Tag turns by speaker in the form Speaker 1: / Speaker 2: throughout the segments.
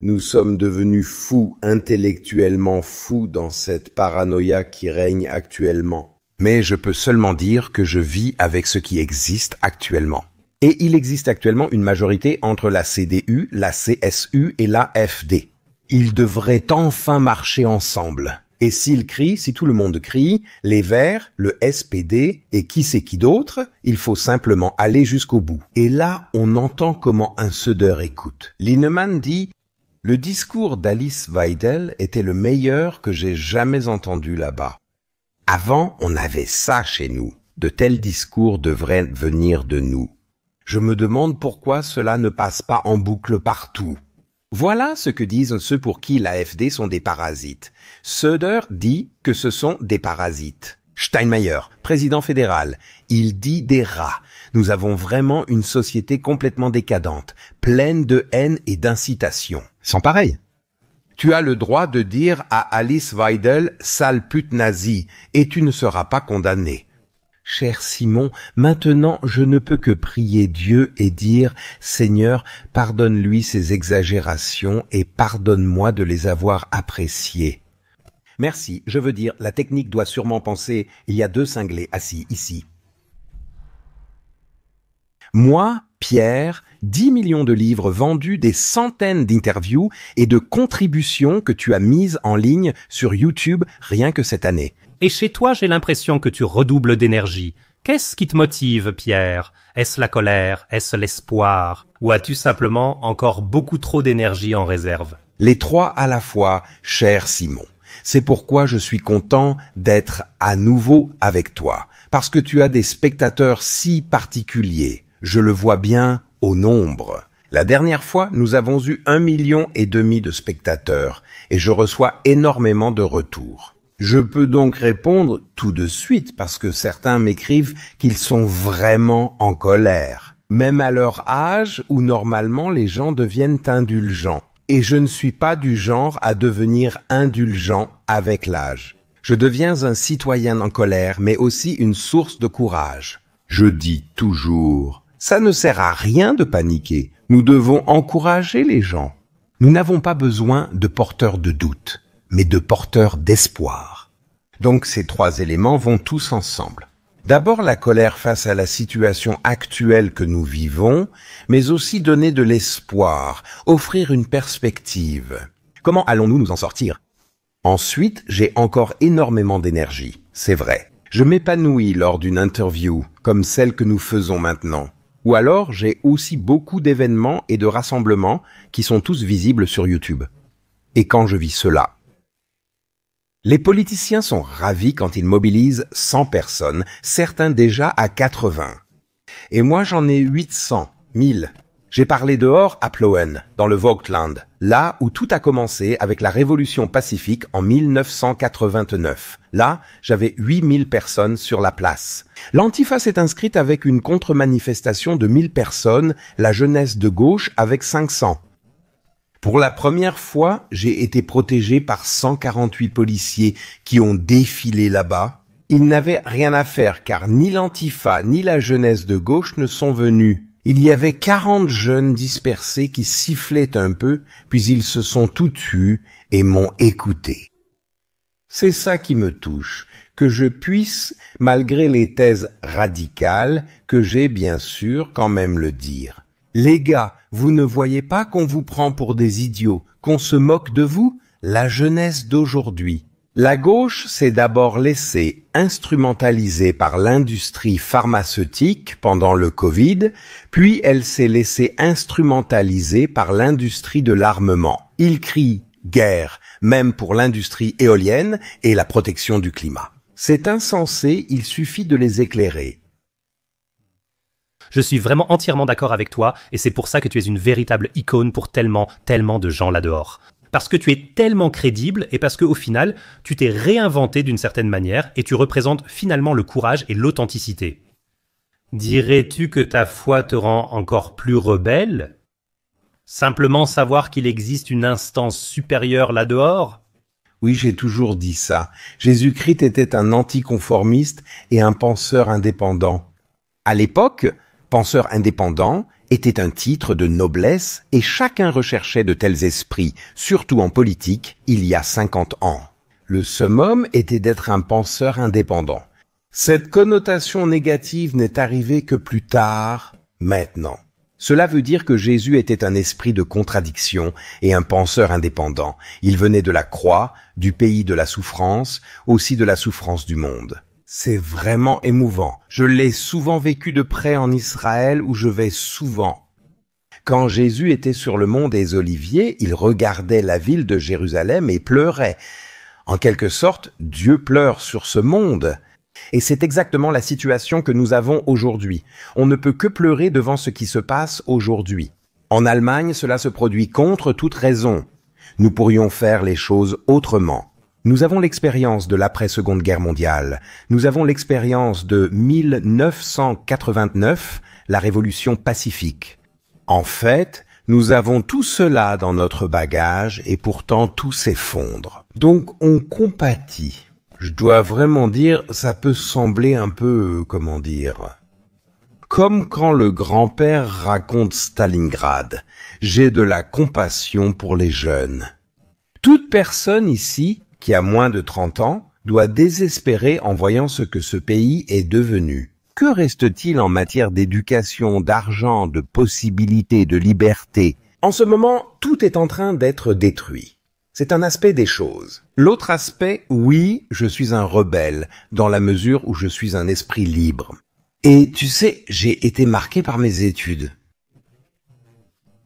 Speaker 1: Nous sommes devenus fous, intellectuellement fous dans cette paranoïa qui règne actuellement. Mais je peux seulement dire que je vis avec ce qui existe actuellement. Et il existe actuellement une majorité entre la CDU, la CSU et l'AfD. Ils devraient enfin marcher ensemble. Et s'ils crient, si tout le monde crie, les Verts, le SPD et qui c'est qui d'autre, il faut simplement aller jusqu'au bout. Et là, on entend comment un Söder écoute. Linnemann dit « Le discours d'Alice Weidel était le meilleur que j'ai jamais entendu là-bas. Avant, on avait ça chez nous. De tels discours devraient venir de nous. Je me demande pourquoi cela ne passe pas en boucle partout. » Voilà ce que disent ceux pour qui l'AfD sont des parasites. Söder dit que ce sont des parasites. Steinmeier, président fédéral, il dit des rats. Nous avons vraiment une société complètement décadente, pleine de haine et d'incitation. Sans pareil. Tu as le droit de dire à Alice Weidel « sale pute nazie » et tu ne seras pas condamné. Cher Simon, maintenant je ne peux que prier Dieu et dire « Seigneur, pardonne-lui ses exagérations et pardonne-moi de les avoir appréciées. » Merci, je veux dire, la technique doit sûrement penser « Il y a deux cinglés assis ici. » Moi, Pierre, 10 millions de livres vendus, des centaines d'interviews et de contributions que tu as mises en ligne sur YouTube rien que cette année.
Speaker 2: Et chez toi, j'ai l'impression que tu redoubles d'énergie. Qu'est-ce qui te motive, Pierre? Est-ce la colère? Est-ce l'espoir? Ou as-tu simplement encore beaucoup trop d'énergie en réserve?
Speaker 1: Les trois à la fois, cher Simon. C'est pourquoi je suis content d'être à nouveau avec toi. Parce que tu as des spectateurs si particuliers. Je le vois bien au nombre. La dernière fois, nous avons eu 1,5 million de spectateurs et je reçois énormément de retours. Je peux donc répondre tout de suite parce que certains m'écrivent qu'ils sont vraiment en colère, même à leur âge où normalement les gens deviennent indulgents. Et je ne suis pas du genre à devenir indulgent avec l'âge. Je deviens un citoyen en colère, mais aussi une source de courage. Je dis toujours, ça ne sert à rien de paniquer. Nous devons encourager les gens. Nous n'avons pas besoin de porteurs de doute, mais de porteurs d'espoir. Donc ces trois éléments vont tous ensemble. D'abord la colère face à la situation actuelle que nous vivons, mais aussi donner de l'espoir, offrir une perspective. Comment allons-nous nous en sortir? Ensuite, j'ai encore énormément d'énergie, c'est vrai. Je m'épanouis lors d'une interview, comme celle que nous faisons maintenant. Ou alors, j'ai aussi beaucoup d'événements et de rassemblements qui sont tous visibles sur YouTube. Et quand je vis cela, les politiciens sont ravis quand ils mobilisent 100 personnes, certains déjà à 80. Et moi j'en ai 800, 1000. J'ai parlé dehors à Plauen, dans le Vogtland, là où tout a commencé avec la révolution pacifique en 1989. Là, j'avais 8000 personnes sur la place. L'Antifa s'est inscrite avec une contre-manifestation de 1000 personnes, la jeunesse de gauche avec 500. Pour la première fois, j'ai été protégé par 148 policiers qui ont défilé là-bas. Ils n'avaient rien à faire car ni l'Antifa ni la jeunesse de gauche ne sont venus. Il y avait 40 jeunes dispersés qui sifflaient un peu, puis ils se sont tous tus et m'ont écouté. C'est ça qui me touche, que je puisse, malgré les thèses radicales, que j'ai bien sûr quand même le dire. Les gars, vous ne voyez pas qu'on vous prend pour des idiots, qu'on se moque de vous? La jeunesse d'aujourd'hui. La gauche s'est d'abord laissée instrumentaliser par l'industrie pharmaceutique pendant le Covid, puis elle s'est laissée instrumentaliser par l'industrie de l'armement. Ils crient guerre, même pour l'industrie éolienne et la protection du climat. C'est insensé, il suffit de les éclairer.
Speaker 2: Je suis vraiment entièrement d'accord avec toi et c'est pour ça que tu es une véritable icône pour tellement de gens là-dehors. Parce que tu es tellement crédible et parce qu'au final, tu t'es réinventé d'une certaine manière et tu représentes finalement le courage et l'authenticité. Dirais-tu que ta foi te rend encore plus rebelle? Simplement savoir qu'il existe une instance supérieure là-dehors?
Speaker 1: Oui, j'ai toujours dit ça. Jésus-Christ était un anticonformiste et un penseur indépendant. À l'époque, penseur indépendant était un titre de noblesse et chacun recherchait de tels esprits, surtout en politique, il y a 50 ans. Le summum était d'être un penseur indépendant. Cette connotation négative n'est arrivée que plus tard, maintenant. Cela veut dire que Jésus était un esprit de contradiction et un penseur indépendant. Il venait de la croix, du pays de la souffrance, aussi de la souffrance du monde. C'est vraiment émouvant. Je l'ai souvent vécu de près en Israël où je vais souvent. Quand Jésus était sur le mont des Oliviers, il regardait la ville de Jérusalem et pleurait. En quelque sorte, Dieu pleure sur ce monde. Et c'est exactement la situation que nous avons aujourd'hui. On ne peut que pleurer devant ce qui se passe aujourd'hui. En Allemagne, cela se produit contre toute raison. Nous pourrions faire les choses autrement. Nous avons l'expérience de l'après-Seconde Guerre mondiale. Nous avons l'expérience de 1989, la Révolution pacifique. En fait, nous avons tout cela dans notre bagage et pourtant tout s'effondre. Donc on compatit. Je dois vraiment dire, ça peut sembler un peu, comme quand le grand-père raconte Stalingrad. J'ai de la compassion pour les jeunes. Toute personne ici, qui a moins de 30 ans, doit désespérer en voyant ce que ce pays est devenu. Que reste-t-il en matière d'éducation, d'argent, de possibilités, de liberté? En ce moment, tout est en train d'être détruit. C'est un aspect des choses. L'autre aspect, oui, je suis un rebelle, dans la mesure où je suis un esprit libre. Et tu sais, j'ai été marqué par mes études.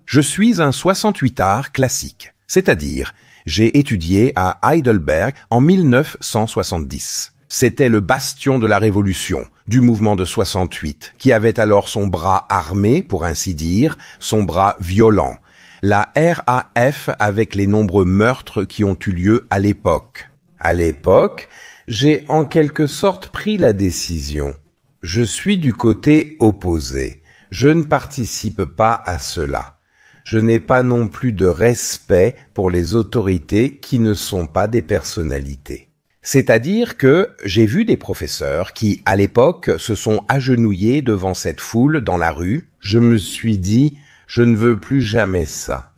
Speaker 1: Je suis un 68ard classique, c'est-à-dire, j'ai étudié à Heidelberg en 1970. C'était le bastion de la Révolution, du mouvement de 68, qui avait alors son bras armé, pour ainsi dire, son bras violent. La RAF avec les nombreux meurtres qui ont eu lieu à l'époque. À l'époque, j'ai en quelque sorte pris la décision. Je suis du côté opposé. Je ne participe pas à cela. Je n'ai pas non plus de respect pour les autorités qui ne sont pas des personnalités. C'est-à-dire que j'ai vu des professeurs qui, à l'époque, se sont agenouillés devant cette foule dans la rue. Je me suis dit, je ne veux plus jamais ça.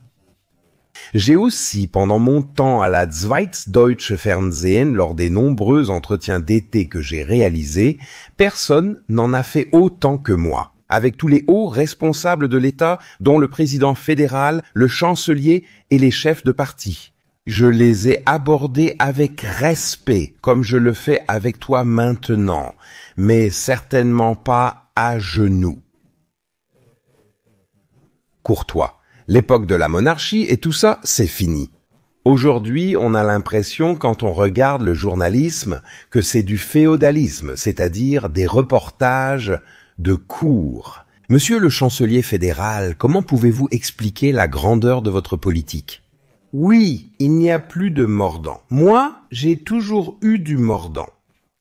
Speaker 1: J'ai aussi, pendant mon temps à la Zweitdeutsche Fernsehen, lors des nombreux entretiens d'été que j'ai réalisés, personne n'en a fait autant que moi. Avec tous les hauts responsables de l'État, dont le président fédéral, le chancelier et les chefs de parti. Je les ai abordés avec respect, comme je le fais avec toi maintenant, mais certainement pas à genoux. Courtois. L'époque de la monarchie et tout ça, c'est fini. Aujourd'hui, on a l'impression, quand on regarde le journalisme, que c'est du féodalisme, c'est-à-dire des reportages de cours. Monsieur le chancelier fédéral, comment pouvez-vous expliquer la grandeur de votre politique? Oui, il n'y a plus de mordant. Moi, j'ai toujours eu du mordant.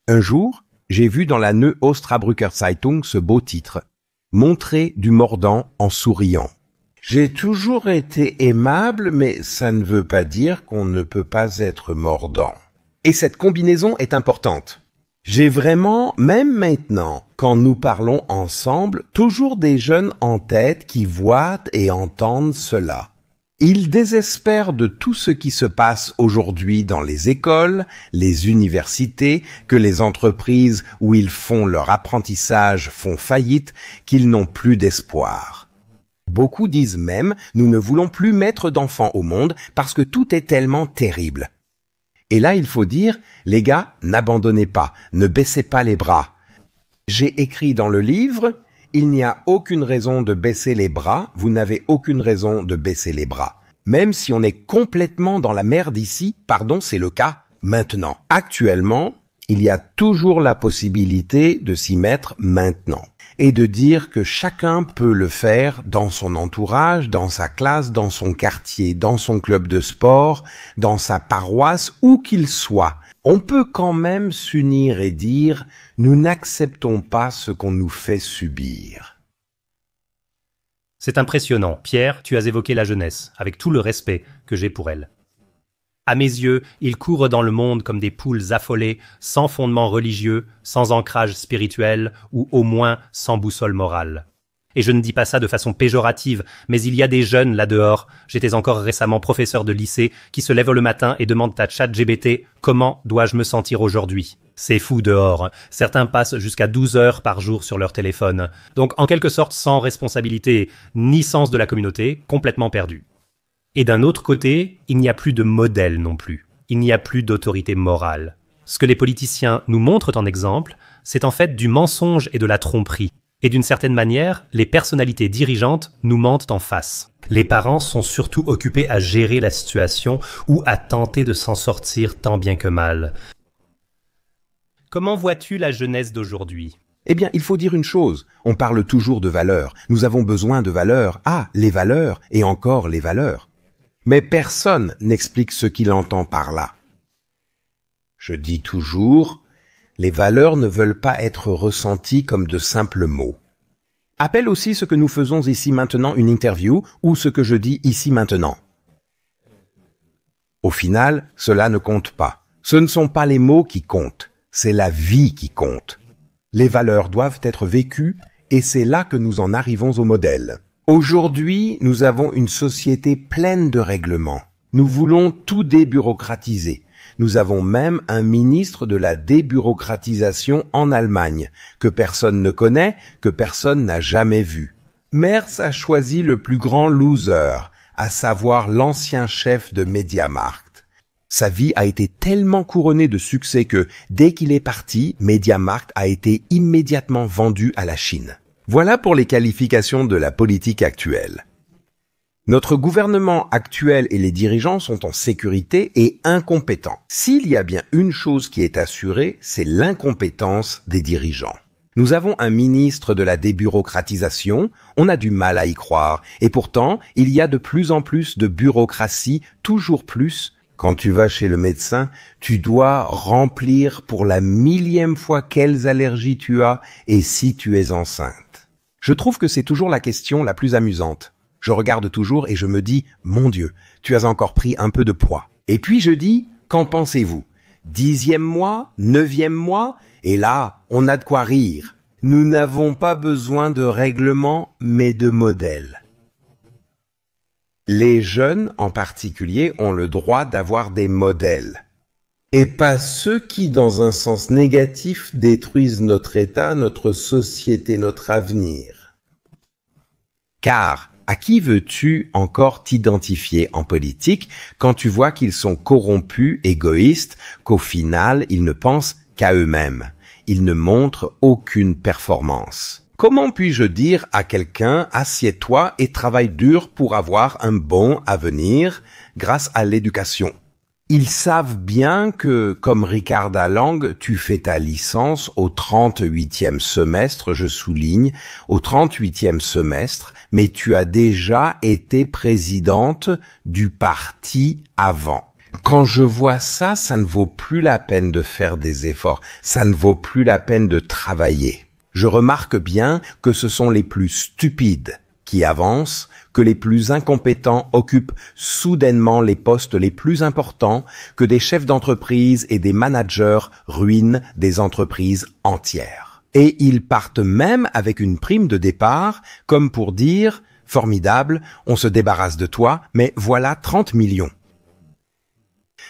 Speaker 1: Un jour, j'ai vu dans la Neue Ostrabrucker Zeitung ce beau titre. Montrer du mordant en souriant. J'ai toujours été aimable, mais ça ne veut pas dire qu'on ne peut pas être mordant. Et cette combinaison est importante. J'ai vraiment, même maintenant, quand nous parlons ensemble, toujours des jeunes en tête qui voient et entendent cela. Ils désespèrent de tout ce qui se passe aujourd'hui dans les écoles, les universités, que les entreprises où ils font leur apprentissage font faillite, qu'ils n'ont plus d'espoir. Beaucoup disent même, nous ne voulons plus mettre d'enfants au monde parce que tout est tellement terrible. Et là, il faut dire, les gars, n'abandonnez pas, ne baissez pas les bras. J'ai écrit dans le livre, il n'y a aucune raison de baisser les bras, vous n'avez aucune raison de baisser les bras. Même si on est complètement dans la merde ici, pardon, c'est le cas maintenant. Actuellement, il y a toujours la possibilité de s'y mettre maintenant. Et de dire que chacun peut le faire dans son entourage, dans sa classe, dans son quartier, dans son club de sport, dans sa paroisse, où qu'il soit. On peut quand même s'unir et dire « Nous n'acceptons pas ce qu'on nous fait subir ».
Speaker 2: C'est impressionnant. Pierre, tu as évoqué la jeunesse, avec tout le respect que j'ai pour elle. À mes yeux, ils courent dans le monde comme des poules affolées, sans fondement religieux, sans ancrage spirituel ou au moins sans boussole morale. Et je ne dis pas ça de façon péjorative, mais il y a des jeunes là dehors, j'étais encore récemment professeur de lycée, qui se lèvent le matin et demandent à ChatGPT « Comment dois-je me sentir aujourd'hui ?» C'est fou dehors. Certains passent jusqu'à 12 heures par jour sur leur téléphone. Donc en quelque sorte sans responsabilité, ni sens de la communauté, complètement perdus. Et d'un autre côté, il n'y a plus de modèle non plus. Il n'y a plus d'autorité morale. Ce que les politiciens nous montrent en exemple, c'est en fait du mensonge et de la tromperie. Et d'une certaine manière, les personnalités dirigeantes nous mentent en face. Les parents sont surtout occupés à gérer la situation ou à tenter de s'en sortir tant bien que mal. Comment vois-tu la jeunesse d'aujourd'hui ?
Speaker 1: Eh bien, il faut dire une chose, on parle toujours de valeurs. Nous avons besoin de valeurs. Ah, les valeurs, et encore les valeurs. Mais personne n'explique ce qu'il entend par là. Je dis toujours, les valeurs ne veulent pas être ressenties comme de simples mots. Appelle aussi ce que nous faisons ici maintenant une interview ou ce que je dis ici maintenant. Au final, cela ne compte pas. Ce ne sont pas les mots qui comptent, c'est la vie qui compte. Les valeurs doivent être vécues et c'est là que nous en arrivons au modèle. Aujourd'hui, nous avons une société pleine de règlements. Nous voulons tout débureaucratiser. Nous avons même un ministre de la débureaucratisation en Allemagne, que personne ne connaît, que personne n'a jamais vu. Merz a choisi le plus grand loser, à savoir l'ancien chef de MediaMarkt. Sa vie a été tellement couronnée de succès que, dès qu'il est parti, MediaMarkt a été immédiatement vendu à la Chine. Voilà pour les qualifications de la politique actuelle. Notre gouvernement actuel et les dirigeants sont en sécurité et incompétents. S'il y a bien une chose qui est assurée, c'est l'incompétence des dirigeants. Nous avons un ministre de la débureaucratisation, on a du mal à y croire, et pourtant, il y a de plus en plus de bureaucratie, toujours plus. Quand tu vas chez le médecin, tu dois remplir pour la 1000e fois quelles allergies tu as et si tu es enceinte. Je trouve que c'est toujours la question la plus amusante. Je regarde toujours et je me dis, mon Dieu, tu as encore pris un peu de poids. Et puis je dis, qu'en pensez-vous? 10e mois, 9e mois, et là, on a de quoi rire. Nous n'avons pas besoin de règlements, mais de modèles. Les jeunes, en particulier, ont le droit d'avoir des modèles. Et pas ceux qui, dans un sens négatif, détruisent notre État, notre société, notre avenir. Car, à qui veux-tu encore t'identifier en politique quand tu vois qu'ils sont corrompus, égoïstes, qu'au final, ils ne pensent qu'à eux-mêmes. Ils ne montrent aucune performance. Comment puis-je dire à quelqu'un « assieds-toi et travaille dur pour avoir un bon avenir grâce à l'éducation ». Ils savent bien que, comme Ricarda Lang, tu fais ta licence au 38e semestre, je souligne, au 38e semestre, mais tu as déjà été présidente du parti avant. Quand je vois ça, ça ne vaut plus la peine de faire des efforts, ça ne vaut plus la peine de travailler. Je remarque bien que ce sont les plus stupides qui avancent, que les plus incompétents occupent soudainement les postes les plus importants, que des chefs d'entreprise et des managers ruinent des entreprises entières. Et ils partent même avec une prime de départ, comme pour dire « Formidable, on se débarrasse de toi, mais voilà 30 millions ».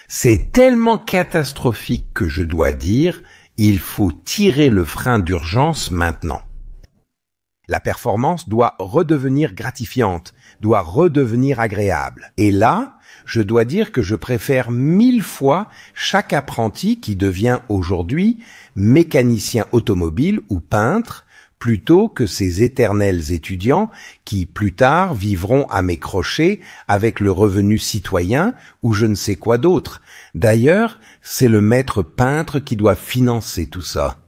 Speaker 1: C'est tellement catastrophique que je dois dire « Il faut tirer le frein d'urgence maintenant ». La performance doit redevenir gratifiante, doit redevenir agréable. Et là, je dois dire que je préfère 1000 fois chaque apprenti qui devient aujourd'hui mécanicien automobile ou peintre, plutôt que ces éternels étudiants qui, plus tard, vivront à mes crochets avec le revenu citoyen ou je ne sais quoi d'autre. D'ailleurs, c'est le maître peintre qui doit financer tout ça.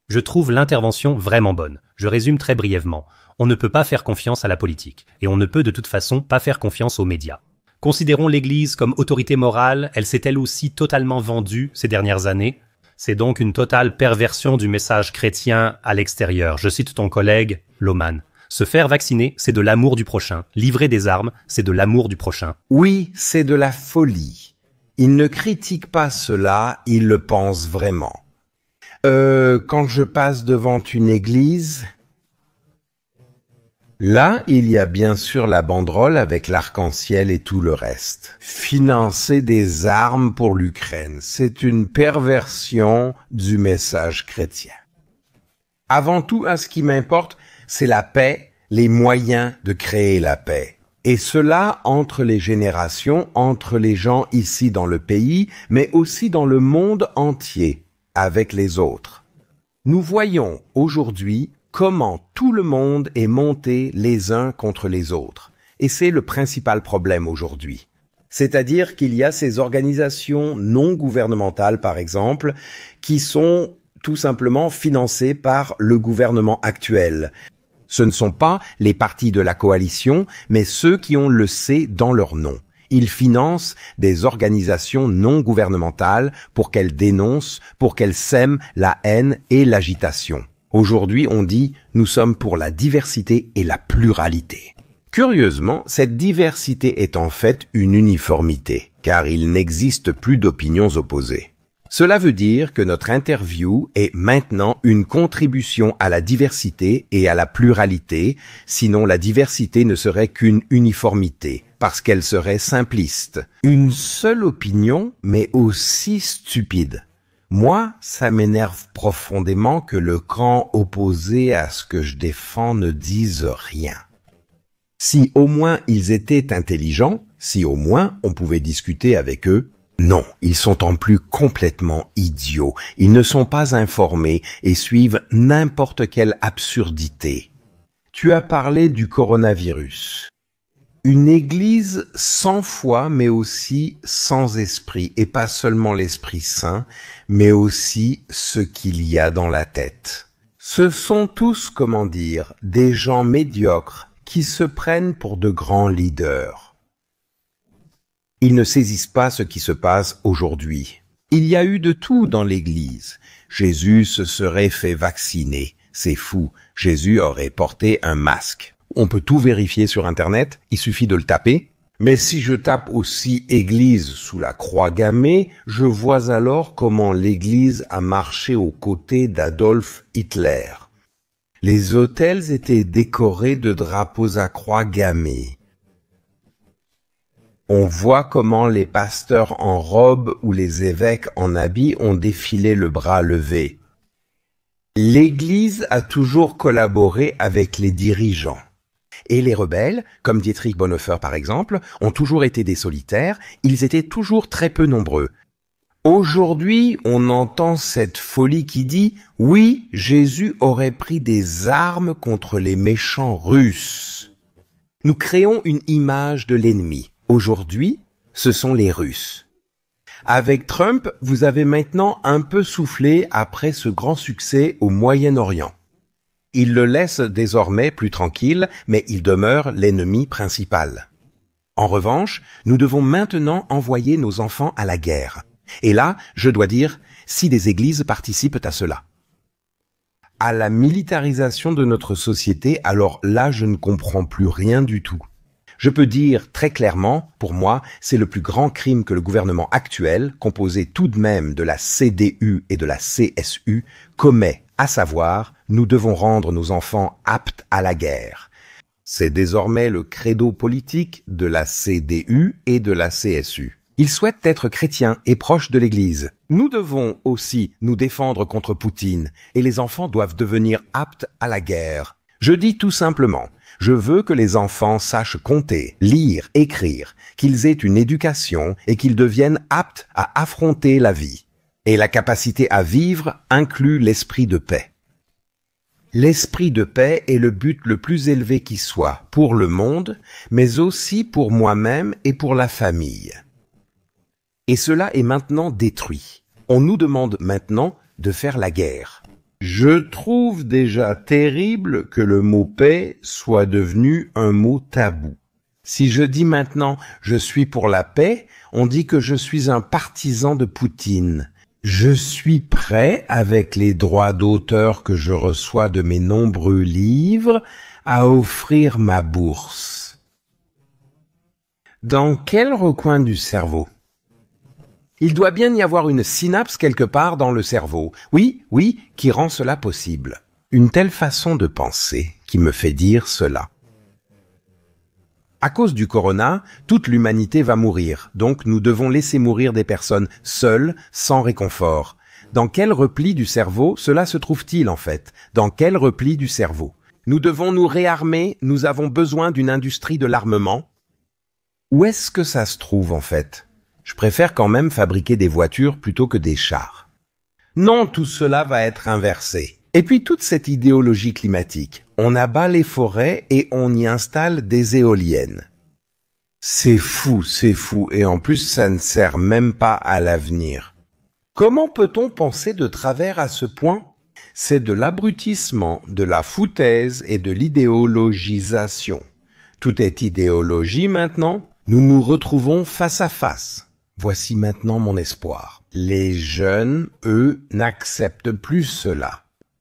Speaker 2: Je trouve l'intervention vraiment bonne. Je résume très brièvement. On ne peut pas faire confiance à la politique. Et on ne peut de toute façon pas faire confiance aux médias. Considérons l'Église comme autorité morale, elle s'est elle aussi totalement vendue ces dernières années. C'est donc une totale perversion du message chrétien à l'extérieur. Je cite ton collègue, Lohmann. Se faire vacciner, c'est de l'amour du prochain. Livrer des armes, c'est de l'amour du prochain.
Speaker 1: Oui, c'est de la folie. Il ne critique pas cela, il le pense vraiment. Quand je passe devant une église, Là, il y a bien sûr la banderole avec l'arc-en-ciel et tout le reste. Financer des armes pour l'Ukraine, c'est une perversion du message chrétien. Avant tout, ce qui m'importe, c'est la paix, les moyens de créer la paix. Et cela entre les générations, entre les gens ici dans le pays, mais aussi dans le monde entier, avec les autres. Nous voyons aujourd'hui comment tout le monde est monté les uns contre les autres. Et c'est le principal problème aujourd'hui. C'est-à-dire qu'il y a ces organisations non gouvernementales, par exemple, qui sont tout simplement financées par le gouvernement actuel. Ce ne sont pas les partis de la coalition, mais ceux qui ont le C dans leur nom. Ils financent des organisations non gouvernementales pour qu'elles dénoncent, pour qu'elles sèment la haine et l'agitation. Aujourd'hui, on dit « nous sommes pour la diversité et la pluralité ». Curieusement, cette diversité est en fait une uniformité, car il n'existe plus d'opinions opposées. Cela veut dire que notre interview est maintenant une contribution à la diversité et à la pluralité, sinon la diversité ne serait qu'une uniformité, parce qu'elle serait simpliste. Une seule opinion, mais aussi stupide. Moi, ça m'énerve profondément que le camp opposé à ce que je défends ne dise rien. Si au moins ils étaient intelligents, si au moins on pouvait discuter avec eux, non, ils sont en plus complètement idiots. Ils ne sont pas informés et suivent n'importe quelle absurdité. Tu as parlé du coronavirus. Une église sans foi, mais aussi sans esprit, et pas seulement l'Esprit Saint, mais aussi ce qu'il y a dans la tête. Ce sont tous, comment dire, des gens médiocres qui se prennent pour de grands leaders. Ils ne saisissent pas ce qui se passe aujourd'hui. Il y a eu de tout dans l'église. Jésus se serait fait vacciner. C'est fou. Jésus aurait porté un masque. On peut tout vérifier sur Internet, il suffit de le taper. Mais si je tape aussi Église sous la croix gammée, je vois alors comment l'Église a marché aux côtés d'Adolf Hitler. Les autels étaient décorés de drapeaux à croix gammée. On voit comment les pasteurs en robe ou les évêques en habit ont défilé le bras levé. L'Église a toujours collaboré avec les dirigeants. Et les rebelles, comme Dietrich Bonhoeffer par exemple, ont toujours été des solitaires, ils étaient toujours très peu nombreux. Aujourd'hui, on entend cette folie qui dit « Oui, Jésus aurait pris des armes contre les méchants Russes ». Nous créons une image de l'ennemi. Aujourd'hui, ce sont les Russes. Avec Trump, vous avez maintenant un peu soufflé après ce grand succès au Moyen-Orient. Il le laisse désormais plus tranquille, mais il demeure l'ennemi principal. En revanche, nous devons maintenant envoyer nos enfants à la guerre. Et là, je dois dire, si des églises participent à cela. À la militarisation de notre société, alors là, je ne comprends plus rien du tout. Je peux dire très clairement, pour moi, c'est le plus grand crime que le gouvernement actuel, composé tout de même de la CDU et de la CSU, commet, à savoir, nous devons rendre nos enfants aptes à la guerre. C'est désormais le credo politique de la CDU et de la CSU. Ils souhaitent être chrétiens et proches de l'Église. Nous devons aussi nous défendre contre Poutine, et les enfants doivent devenir aptes à la guerre. Je dis tout simplement, je veux que les enfants sachent compter, lire, écrire, qu'ils aient une éducation et qu'ils deviennent aptes à affronter la vie. Et la capacité à vivre inclut l'esprit de paix. L'esprit de paix est le but le plus élevé qui soit pour le monde, mais aussi pour moi-même et pour la famille. Et cela est maintenant détruit. On nous demande maintenant de faire la guerre. Je trouve déjà terrible que le mot paix soit devenu un mot tabou. Si je dis maintenant « je suis pour la paix », on dit que je suis un partisan de Poutine. Je suis prêt, avec les droits d'auteur que je reçois de mes nombreux livres, à offrir ma bourse. Dans quel recoin du cerveau ? Il doit bien y avoir une synapse quelque part dans le cerveau. Oui, qui rend cela possible. Une telle façon de penser qui me fait dire cela. À cause du corona, toute l'humanité va mourir, donc nous devons laisser mourir des personnes seules, sans réconfort. Dans quel repli du cerveau cela se trouve-t-il en fait? Dans quel repli du cerveau? Nous devons nous réarmer, nous avons besoin d'une industrie de l'armement. Où est-ce que ça se trouve en fait? Je préfère quand même fabriquer des voitures plutôt que des chars. Non, tout cela va être inversé. Et puis toute cette idéologie climatique, on abat les forêts et on y installe des éoliennes. C'est fou, et en plus ça ne sert même pas à l'avenir. Comment peut-on penser de travers à ce point? C'est de l'abrutissement, de la foutaise et de l'idéologisation. Tout est idéologie maintenant, nous nous retrouvons face à face. Voici maintenant mon espoir. Les jeunes, eux, n'acceptent plus cela.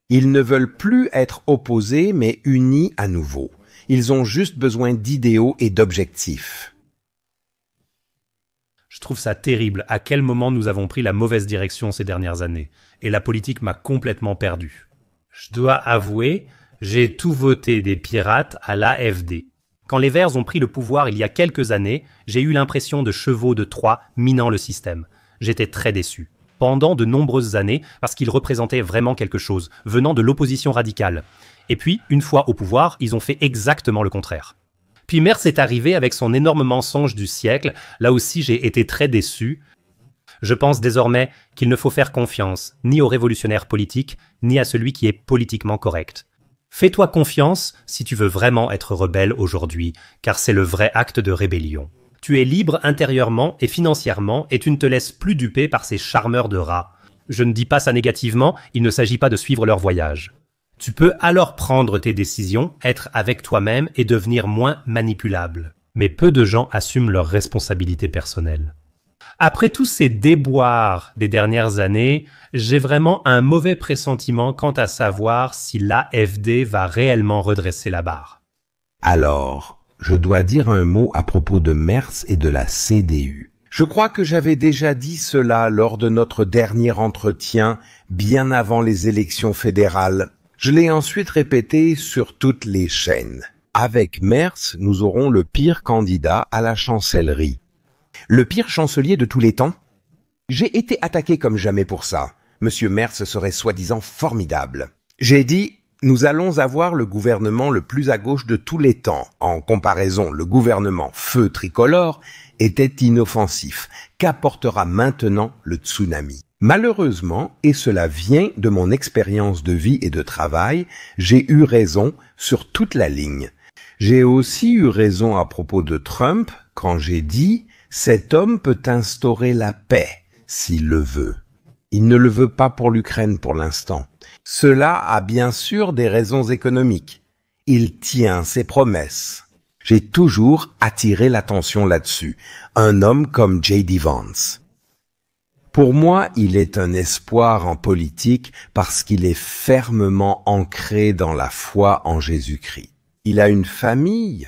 Speaker 1: Ils ne veulent plus être opposés, mais unis à nouveau. Ils ont juste besoin d'idéaux et d'objectifs.
Speaker 2: Je trouve ça terrible à quel moment nous avons pris la mauvaise direction ces dernières années. Et la politique m'a complètement perdu. Je dois avouer, j'ai tout voté des pirates à l'AfD. Quand les Verts ont pris le pouvoir il y a quelques années, j'ai eu l'impression de chevaux de Troie minant le système. J'étais très déçu. Pendant de nombreuses années, parce qu'ils représentaient vraiment quelque chose, venant de l'opposition radicale. Et puis, une fois au pouvoir, ils ont fait exactement le contraire. Puis Merz est arrivé avec son énorme mensonge du siècle, là aussi j'ai été très déçu. Je pense désormais qu'il ne faut faire confiance ni aux révolutionnaires politiques, ni à celui qui est politiquement correct. Fais-toi confiance si tu veux vraiment être rebelle aujourd'hui, car c'est le vrai acte de rébellion. Tu es libre intérieurement et financièrement et tu ne te laisses plus duper par ces charmeurs de rats. Je ne dis pas ça négativement, il ne s'agit pas de suivre leur voyage. Tu peux alors prendre tes décisions, être avec toi-même et devenir moins manipulable. Mais peu de gens assument leurs responsabilités personnelles. Après tous ces déboires des dernières années, j'ai vraiment un mauvais pressentiment quant à savoir si l'AfD va réellement redresser la barre.
Speaker 1: Alors, je dois dire un mot à propos de Merz et de la CDU. Je crois que j'avais déjà dit cela lors de notre dernier entretien, bien avant les élections fédérales. Je l'ai ensuite répété sur toutes les chaînes. Avec Merz, nous aurons le pire candidat à la chancellerie. Le pire chancelier de tous les temps? J'ai été attaqué comme jamais pour ça. Monsieur Merz serait soi-disant formidable. J'ai dit, nous allons avoir le gouvernement le plus à gauche de tous les temps. En comparaison, le gouvernement feu tricolore était inoffensif. Qu'apportera maintenant le tsunami? Malheureusement, et cela vient de mon expérience de vie et de travail, j'ai eu raison sur toute la ligne. J'ai aussi eu raison à propos de Trump quand j'ai dit « Cet homme peut instaurer la paix s'il le veut ». Il ne le veut pas pour l'Ukraine pour l'instant. Cela a bien sûr des raisons économiques. Il tient ses promesses. J'ai toujours attiré l'attention là-dessus. Un homme comme J.D. Vance. Pour moi, il est un espoir en politique parce qu'il est fermement ancré dans la foi en Jésus-Christ. Il a une famille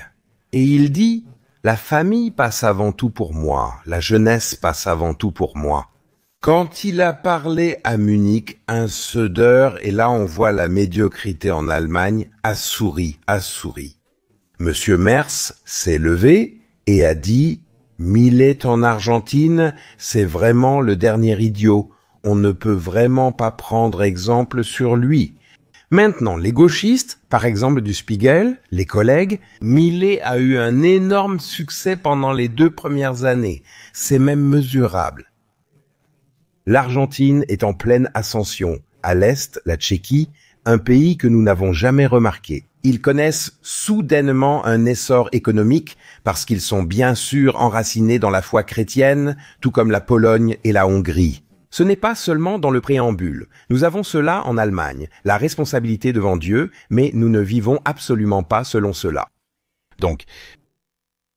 Speaker 1: et il dit « La famille passe avant tout pour moi, la jeunesse passe avant tout pour moi ». Quand il a parlé à Munich, un Söder, et là on voit la médiocrité en Allemagne, a souri. Monsieur Merz s'est levé et a dit « Millet en Argentine, c'est vraiment le dernier idiot. On ne peut vraiment pas prendre exemple sur lui. » Maintenant, les gauchistes, par exemple du Spiegel, les collègues, Millet a eu un énorme succès pendant les 2 premières années. C'est même mesurable. L'Argentine est en pleine ascension. À l'est, la Tchéquie, un pays que nous n'avons jamais remarqué. Ils connaissent soudainement un essor économique parce qu'ils sont bien sûr enracinés dans la foi chrétienne, tout comme la Pologne et la Hongrie. Ce n'est pas seulement dans le préambule. Nous avons cela en Allemagne, la responsabilité devant Dieu, mais nous ne vivons absolument pas selon cela. Donc,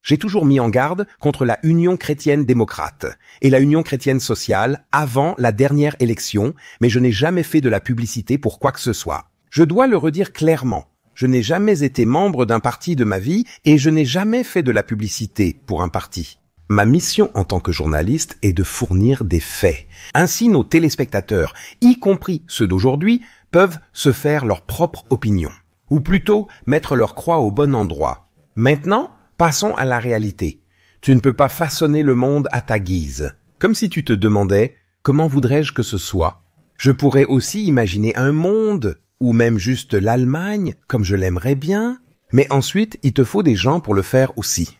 Speaker 1: j'ai toujours mis en garde contre la Union chrétienne démocrate et la Union chrétienne sociale avant la dernière élection, mais je n'ai jamais fait de la publicité pour quoi que ce soit. Je dois le redire clairement. Je n'ai jamais été membre d'un parti de ma vie et je n'ai jamais fait de la publicité pour un parti. Ma mission en tant que journaliste est de fournir des faits. Ainsi, nos téléspectateurs, y compris ceux d'aujourd'hui, peuvent se faire leur propre opinion. Ou plutôt, mettre leur croix au bon endroit. Maintenant, Passons à la réalité. Tu ne peux pas façonner le monde à ta guise. Comme si tu te demandais « Comment voudrais-je que ce soit ?» Je pourrais aussi imaginer un monde, ou même juste l'Allemagne, comme je l'aimerais bien, mais ensuite il te faut des gens pour le faire aussi.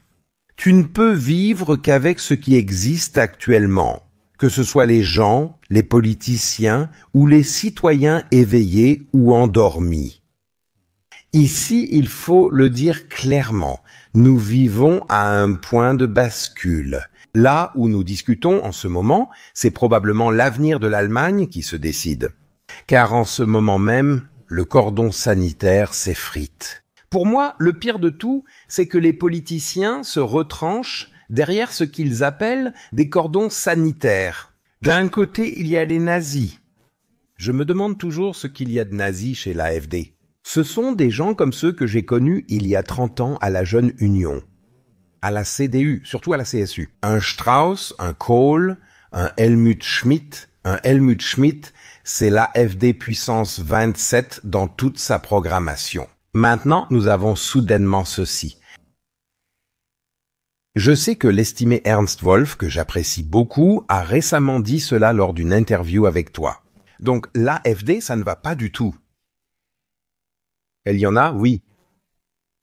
Speaker 1: Tu ne peux vivre qu'avec ce qui existe actuellement, que ce soit les gens, les politiciens ou les citoyens éveillés ou endormis. Ici, il faut le dire clairement, nous vivons à un point de bascule. Là où nous discutons en ce moment, c'est probablement l'avenir de l'Allemagne qui se décide. Car en ce moment même, le cordon sanitaire s'effrite. Pour moi, le pire de tout, c'est que les politiciens se retranchent derrière ce qu'ils appellent des cordons sanitaires. D'un côté, il y a les nazis. Je me demande toujours ce qu'il y a de nazis chez l'AfD. Ce sont des gens comme ceux que j'ai connus il y a 30 ans à la Jeune Union, à la CDU, surtout à la CSU. Un Strauss, un Kohl, un Helmut Schmidt. Un Helmut Schmidt, c'est l'AfD puissance 27 dans toute sa programmation. Maintenant, nous avons soudainement ceci. Je sais que l'estimé Ernst Wolf, que j'apprécie beaucoup, a récemment dit cela lors d'une interview avec toi. Donc l'AfD, ça ne va pas du tout. Il y en a, oui.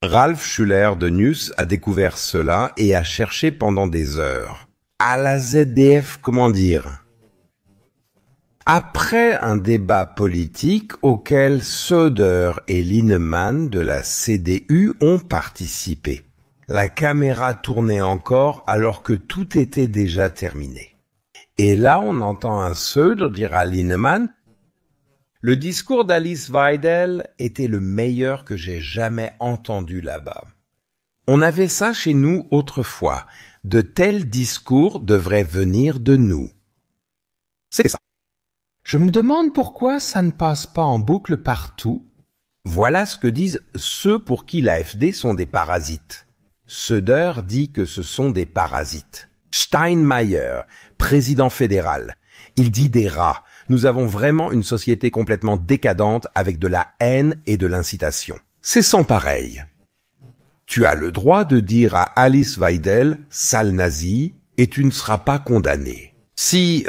Speaker 1: Ralf Schuller de News a découvert cela et a cherché pendant des heures. À la ZDF, comment dire ? Après un débat politique auquel Söder et Linnemann de la CDU ont participé. La caméra tournait encore alors que tout était déjà terminé. Et là, on entend un Söder dire à Linnemann « Le discours d'Alice Weidel était le meilleur que j'ai jamais entendu là-bas. » On avait ça chez nous autrefois. De tels discours devraient venir de nous. C'est ça. Je me demande pourquoi ça ne passe pas en boucle partout. Voilà ce que disent ceux pour qui l'AfD sont des parasites. Söder dit que ce sont des parasites. Steinmeier, président fédéral, il dit des rats. Nous avons vraiment une société complètement décadente avec de la haine et de l'incitation. C'est sans pareil. Tu as le droit de dire à Alice Weidel, sale nazie, et tu ne seras pas condamné. Si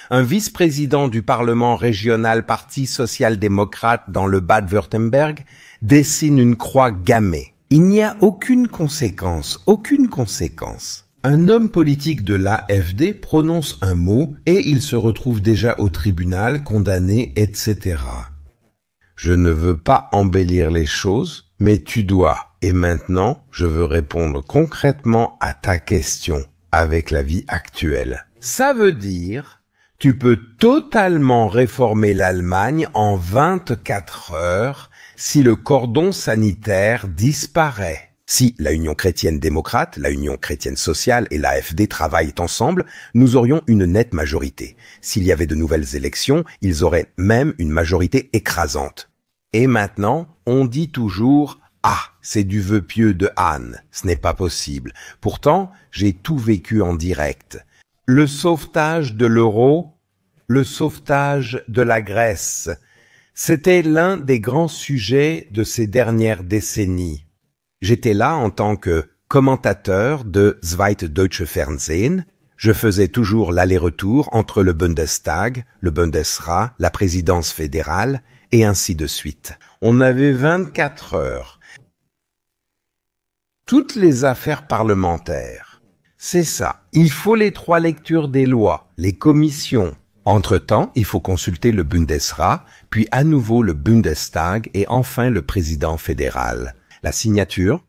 Speaker 1: un vice-président du Parlement régional Parti social-démocrate dans le Bade-Wurtemberg dessine une croix gammée, il n'y a aucune conséquence, aucune conséquence. Un homme politique de l'AfD prononce un mot et il se retrouve déjà au tribunal, condamné, etc. Je ne veux pas embellir les choses, mais tu dois. Et maintenant, je veux répondre concrètement à ta question avec la vie actuelle. Ça veut dire, tu peux totalement réformer l'Allemagne en 24 heures si le cordon sanitaire disparaît. Si la Union chrétienne démocrate, la Union chrétienne sociale et l'AfD travaillent ensemble, nous aurions une nette majorité. S'il y avait de nouvelles élections, ils auraient même une majorité écrasante. Et maintenant, on dit toujours « Ah, c'est du vœu pieux de Anne ». Ce n'est pas possible. Pourtant, j'ai tout vécu en direct. Le sauvetage de l'euro, le sauvetage de la Grèce, c'était l'un des grands sujets de ces dernières décennies. J'étais là en tant que commentateur de Zweite Deutsche Fernsehen. Je faisais toujours l'aller-retour entre le Bundestag, le Bundesrat, la présidence fédérale, et ainsi de suite. On avait 24 heures. Toutes les affaires parlementaires. C'est ça. Il faut les 3 lectures des lois, les commissions. Entre-temps, il faut consulter le Bundesrat, puis à nouveau le Bundestag et enfin le président fédéral. La signature.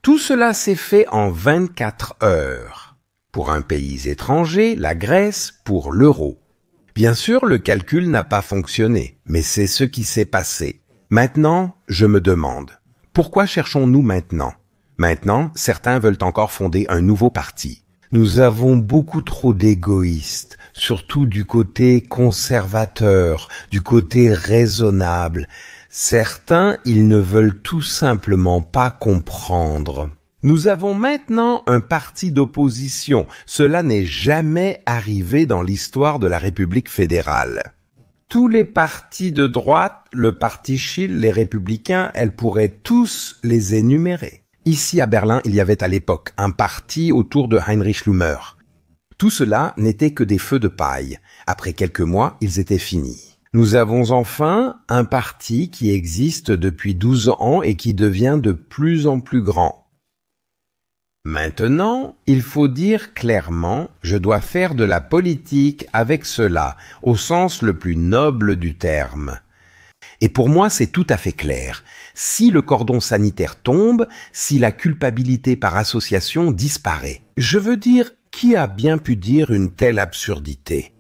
Speaker 1: Tout cela s'est fait en 24 heures. Pour un pays étranger, la Grèce, pour l'euro. Bien sûr, le calcul n'a pas fonctionné, mais c'est ce qui s'est passé. Maintenant, je me demande, pourquoi cherchons-nous maintenant ? Maintenant, certains veulent encore fonder un nouveau parti. Nous avons beaucoup trop d'égoïstes, surtout du côté conservateur, du côté raisonnable. Certains, ils ne veulent tout simplement pas comprendre. Nous avons maintenant un parti d'opposition. Cela n'est jamais arrivé dans l'histoire de la République fédérale. Tous les partis de droite, le parti Schill, les républicains, elles pourraient tous les énumérer. Ici à Berlin, il y avait à l'époque un parti autour de Heinrich Lummer. Tout cela n'était que des feux de paille. Après quelques mois, ils étaient finis. Nous avons enfin un parti qui existe depuis 12 ans et qui devient de plus en plus grand. Maintenant, il faut dire clairement, je dois faire de la politique avec cela, au sens le plus noble du terme. Et pour moi, c'est tout à fait clair. Si le cordon sanitaire tombe, si la culpabilité par association disparaît, je veux dire, qui a bien pu dire une telle absurdité?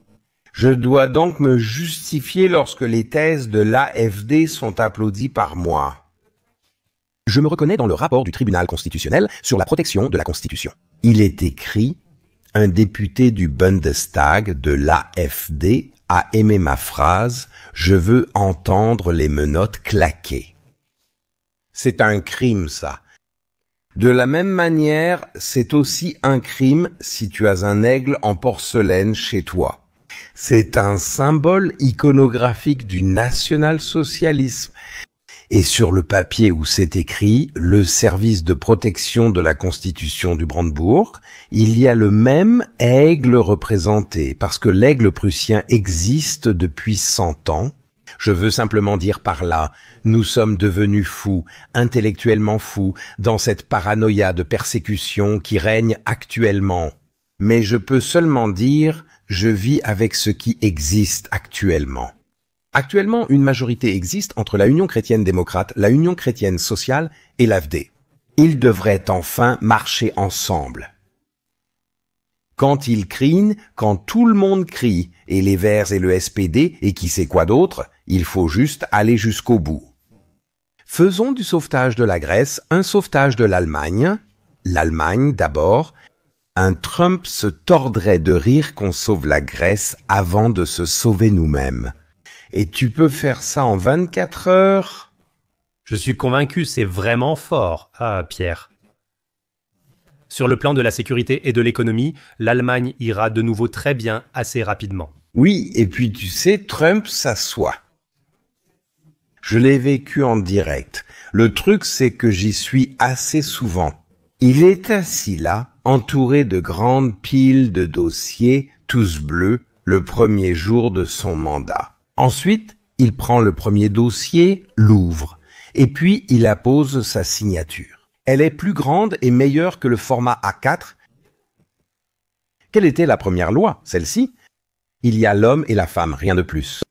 Speaker 1: Je dois donc me justifier lorsque les thèses de l'AfD sont applaudies par moi. Je me reconnais dans le rapport du tribunal constitutionnel sur la protection de la Constitution. Il est écrit « Un député du Bundestag de l'AfD a aimé ma phrase « Je veux entendre les menottes claquer ». C'est un crime, ça. De la même manière, c'est aussi un crime si tu as un aigle en porcelaine chez toi. C'est un symbole iconographique du national-socialisme. Et sur le papier où c'est écrit « Le service de protection de la Constitution du Brandebourg », il y a le même aigle représenté, parce que l'aigle prussien existe depuis 100 ans. Je veux simplement dire par là, nous sommes devenus fous, intellectuellement fous, dans cette paranoïa de persécution qui règne actuellement. Mais je peux seulement dire, je vis avec ce qui existe actuellement. Actuellement, une majorité existe entre la Union chrétienne démocrate, la Union chrétienne sociale et l'AfD. Ils devraient enfin marcher ensemble. Quand ils crient, quand tout le monde crie, et les Verts et le SPD, et qui sait quoi d'autre, il faut juste aller jusqu'au bout. Faisons du sauvetage de la Grèce un sauvetage de l'Allemagne. L'Allemagne d'abord. Un Trump se tordrait de rire qu'on sauve la Grèce avant de se sauver nous-mêmes. Et tu peux faire ça en 24 heures?
Speaker 2: Je suis convaincu, c'est vraiment fort. Ah, Pierre. Sur le plan de la sécurité et de l'économie, l'Allemagne ira de nouveau très bien assez rapidement.
Speaker 1: Oui, et puis tu sais, Trump s'assoit. Je l'ai vécu en direct. Le truc, c'est que j'y suis assez souvent. Il est assis là, entouré de grandes piles de dossiers, tous bleus, le premier jour de son mandat. Ensuite, il prend le premier dossier, l'ouvre, et puis il appose sa signature. Elle est plus grande et meilleure que le format A4. Quelle était la première loi, celle-ci? Il y a l'homme et la femme, rien de plus.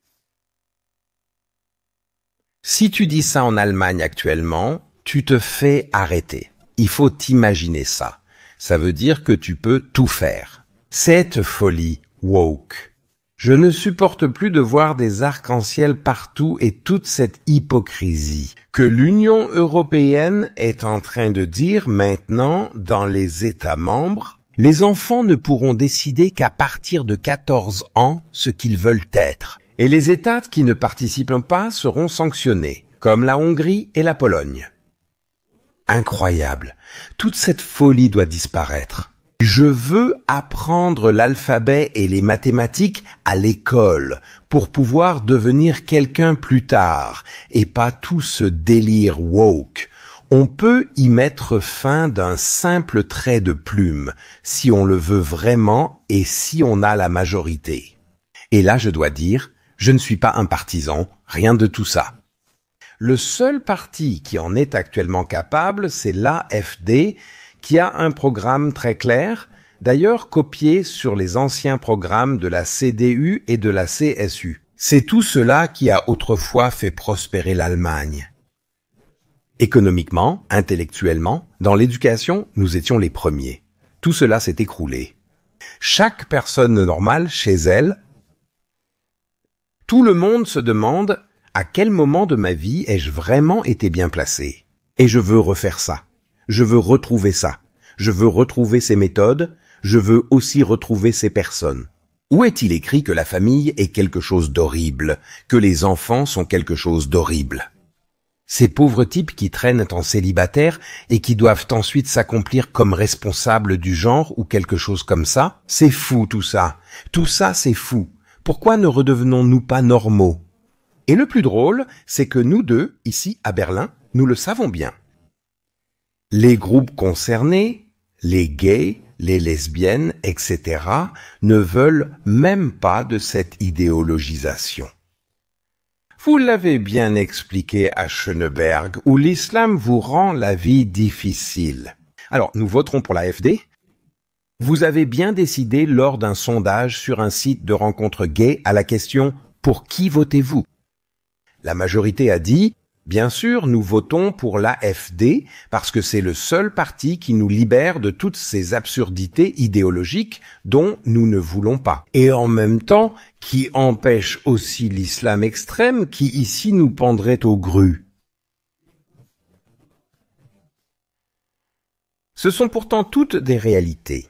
Speaker 1: Si tu dis ça en Allemagne actuellement, tu te fais arrêter. Il faut t'imaginer ça. Ça veut dire que tu peux tout faire. Cette folie woke. Je ne supporte plus de voir des arcs-en-ciel partout et toute cette hypocrisie que l'Union européenne est en train de dire maintenant dans les États membres. Les enfants ne pourront décider qu'à partir de 14 ans ce qu'ils veulent être. Et les États qui ne participent pas seront sanctionnés, comme la Hongrie et la Pologne. Incroyable. Toute cette folie doit disparaître. Je veux apprendre l'alphabet et les mathématiques à l'école pour pouvoir devenir quelqu'un plus tard et pas tout ce délire woke. On peut y mettre fin d'un simple trait de plume si on le veut vraiment et si on a la majorité. Et là, je dois dire, je ne suis pas un partisan, rien de tout ça. Le seul parti qui en est actuellement capable, c'est l'AfD, qui a un programme très clair, d'ailleurs copié sur les anciens programmes de la CDU et de la CSU. C'est tout cela qui a autrefois fait prospérer l'Allemagne. Économiquement, intellectuellement, dans l'éducation, nous étions les premiers. Tout cela s'est écroulé. Chaque personne normale, chez elle, tout le monde se demande à quel moment de ma vie ai-je vraiment été bien placé. Et je veux refaire ça. Je veux retrouver ça. Je veux retrouver ces méthodes. Je veux aussi retrouver ces personnes. Où est-il écrit que la famille est quelque chose d'horrible, que les enfants sont quelque chose d'horrible? Ces pauvres types qui traînent en célibataire et qui doivent ensuite s'accomplir comme responsables du genre ou quelque chose comme ça, c'est fou tout ça. Tout ça, c'est fou. Pourquoi ne redevenons-nous pas normaux? Et le plus drôle, c'est que nous deux, ici à Berlin, nous le savons bien. Les groupes concernés, les gays, les lesbiennes, etc., ne veulent même pas de cette idéologisation. Vous l'avez bien expliqué à Schöneberg, où l'islam vous rend la vie difficile. Alors, nous voterons pour l'AfD. Vous avez bien décidé lors d'un sondage sur un site de rencontres gays à la question « Pour qui votez-vous ?» La majorité a dit « Bien sûr, nous votons pour l'AfD parce que c'est le seul parti qui nous libère de toutes ces absurdités idéologiques dont nous ne voulons pas. Et en même temps, qui empêche aussi l'islam extrême qui ici nous pendrait aux grues. » Ce sont pourtant toutes des réalités.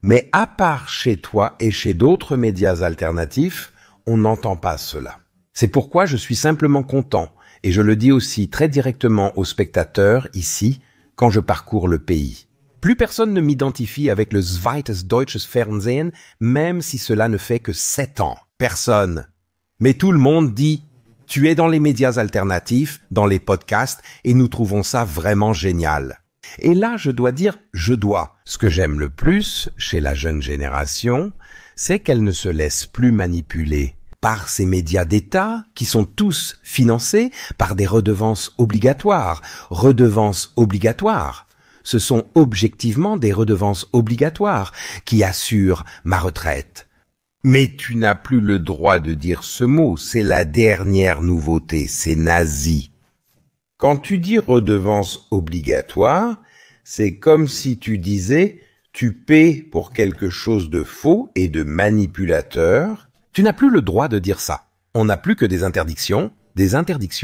Speaker 1: Mais à part chez toi et chez d'autres médias alternatifs, on n'entend pas cela. C'est pourquoi je suis simplement content, et je le dis aussi très directement aux spectateurs ici, quand je parcours le pays. Plus personne ne m'identifie avec le Zweites Deutsches Fernsehen, même si cela ne fait que 7 ans. Personne. Mais tout le monde dit « Tu es dans les médias alternatifs, dans les podcasts, et nous trouvons ça vraiment génial. » Et là, je dois dire « je dois ». Ce que j'aime le plus chez la jeune génération, c'est qu'elle ne se laisse plus manipuler par ces médias d'État qui sont tous financés par des redevances obligatoires. Redevances obligatoires. Ce sont objectivement des redevances obligatoires qui assurent ma retraite. Mais tu n'as plus le droit de dire ce mot, c'est la dernière nouveauté, c'est nazi. Quand tu dis redevance obligatoire, c'est comme si tu disais tu paies pour quelque chose de faux et de manipulateur. Tu n'as plus le droit de dire ça. On n'a plus que des interdictions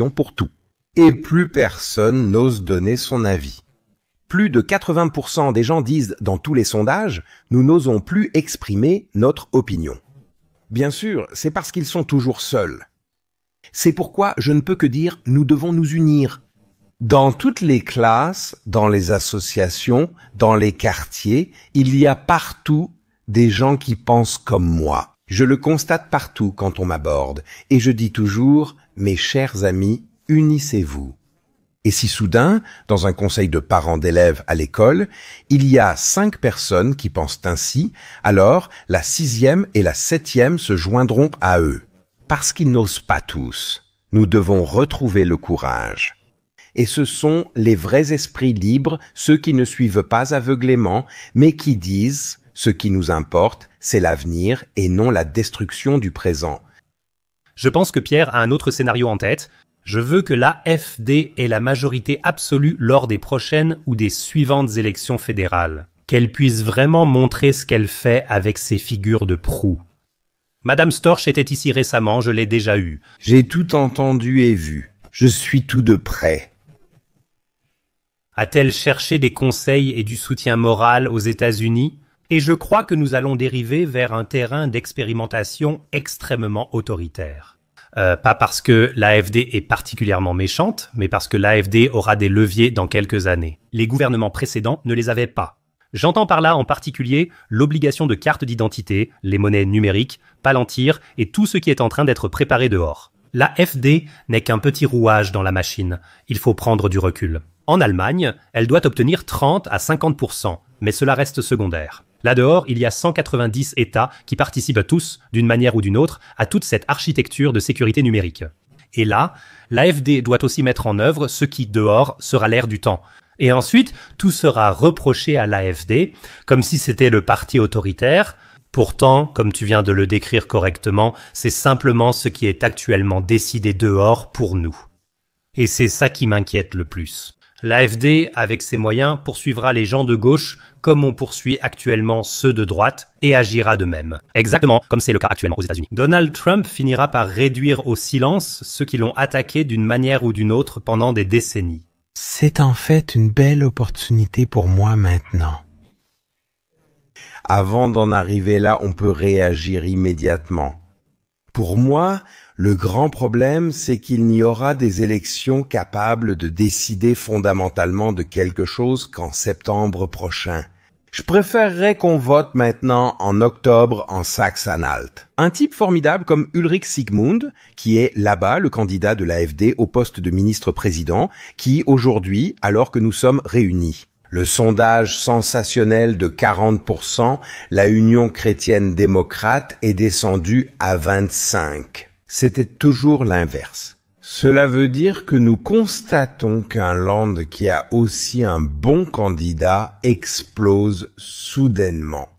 Speaker 1: pour tout. Et plus personne n'ose donner son avis. Plus de 80% des gens disent dans tous les sondages, nous n'osons plus exprimer notre opinion. Bien sûr, c'est parce qu'ils sont toujours seuls. C'est pourquoi je ne peux que dire nous devons nous unir. Dans toutes les classes, dans les associations, dans les quartiers, il y a partout des gens qui pensent comme moi. Je le constate partout quand on m'aborde, et je dis toujours, mes chers amis, unissez-vous. Et si soudain, dans un conseil de parents d'élèves à l'école, il y a 5 personnes qui pensent ainsi, alors la 6e et la 7e se joindront à eux. Parce qu'ils n'osent pas tous. Nous devons retrouver le courage. Et ce sont les vrais esprits libres, ceux qui ne suivent pas aveuglément, mais qui disent « ce qui nous importe, c'est l'avenir et non la destruction du présent ».
Speaker 2: Je pense que Pierre a un autre scénario en tête. Je veux que l'AfD ait la majorité absolue lors des prochaines ou des suivantes élections fédérales. Qu'elle puisse vraiment montrer ce qu'elle fait avec ses figures de proue. Madame Storch était ici récemment, je l'ai déjà eue.
Speaker 1: J'ai tout entendu et vu. Je suis tout de près.
Speaker 2: A-t-elle cherché des conseils et du soutien moral aux États-Unis? Et je crois que nous allons dériver vers un terrain d'expérimentation extrêmement autoritaire. Pas parce que l'AfD est particulièrement méchante, mais parce que l'AfD aura des leviers dans quelques années. Les gouvernements précédents ne les avaient pas. J'entends par là en particulier l'obligation de carte d'identité, les monnaies numériques, Palantir et tout ce qui est en train d'être préparé dehors. L'AfD n'est qu'un petit rouage dans la machine. Il faut prendre du recul. En Allemagne, elle doit obtenir 30 à 50%, mais cela reste secondaire. Là dehors, il y a 190 États qui participent tous, d'une manière ou d'une autre, à toute cette architecture de sécurité numérique. Et là, l'AfD doit aussi mettre en œuvre ce qui, dehors, sera l'air du temps. Et ensuite, tout sera reproché à l'AfD, comme si c'était le parti autoritaire. Pourtant, comme tu viens de le décrire correctement, c'est simplement ce qui est actuellement décidé dehors pour nous. Et c'est ça qui m'inquiète le plus. L'AfD, avec ses moyens, poursuivra les gens de gauche comme on poursuit actuellement ceux de droite et agira de même. Exactement comme c'est le cas actuellement aux États-Unis. Donald Trump finira par réduire au silence ceux qui l'ont attaqué d'une manière ou d'une autre pendant des décennies.
Speaker 1: C'est en fait une belle opportunité pour moi maintenant. Avant d'en arriver là, on peut réagir immédiatement. Pour moi, le grand problème, c'est qu'il n'y aura des élections capables de décider fondamentalement de quelque chose qu'en septembre prochain. Je préférerais qu'on vote maintenant en octobre en Saxe-Anhalt. Un type formidable comme Ulrich Siegmund, qui est là-bas le candidat de l'AfD au poste de ministre-président, qui aujourd'hui, alors que nous sommes réunis. Le sondage sensationnel de 40%, la Union chrétienne démocrate est descendue à 25%. C'était toujours l'inverse. Cela veut dire que nous constatons qu'un land qui a aussi un bon candidat explose soudainement.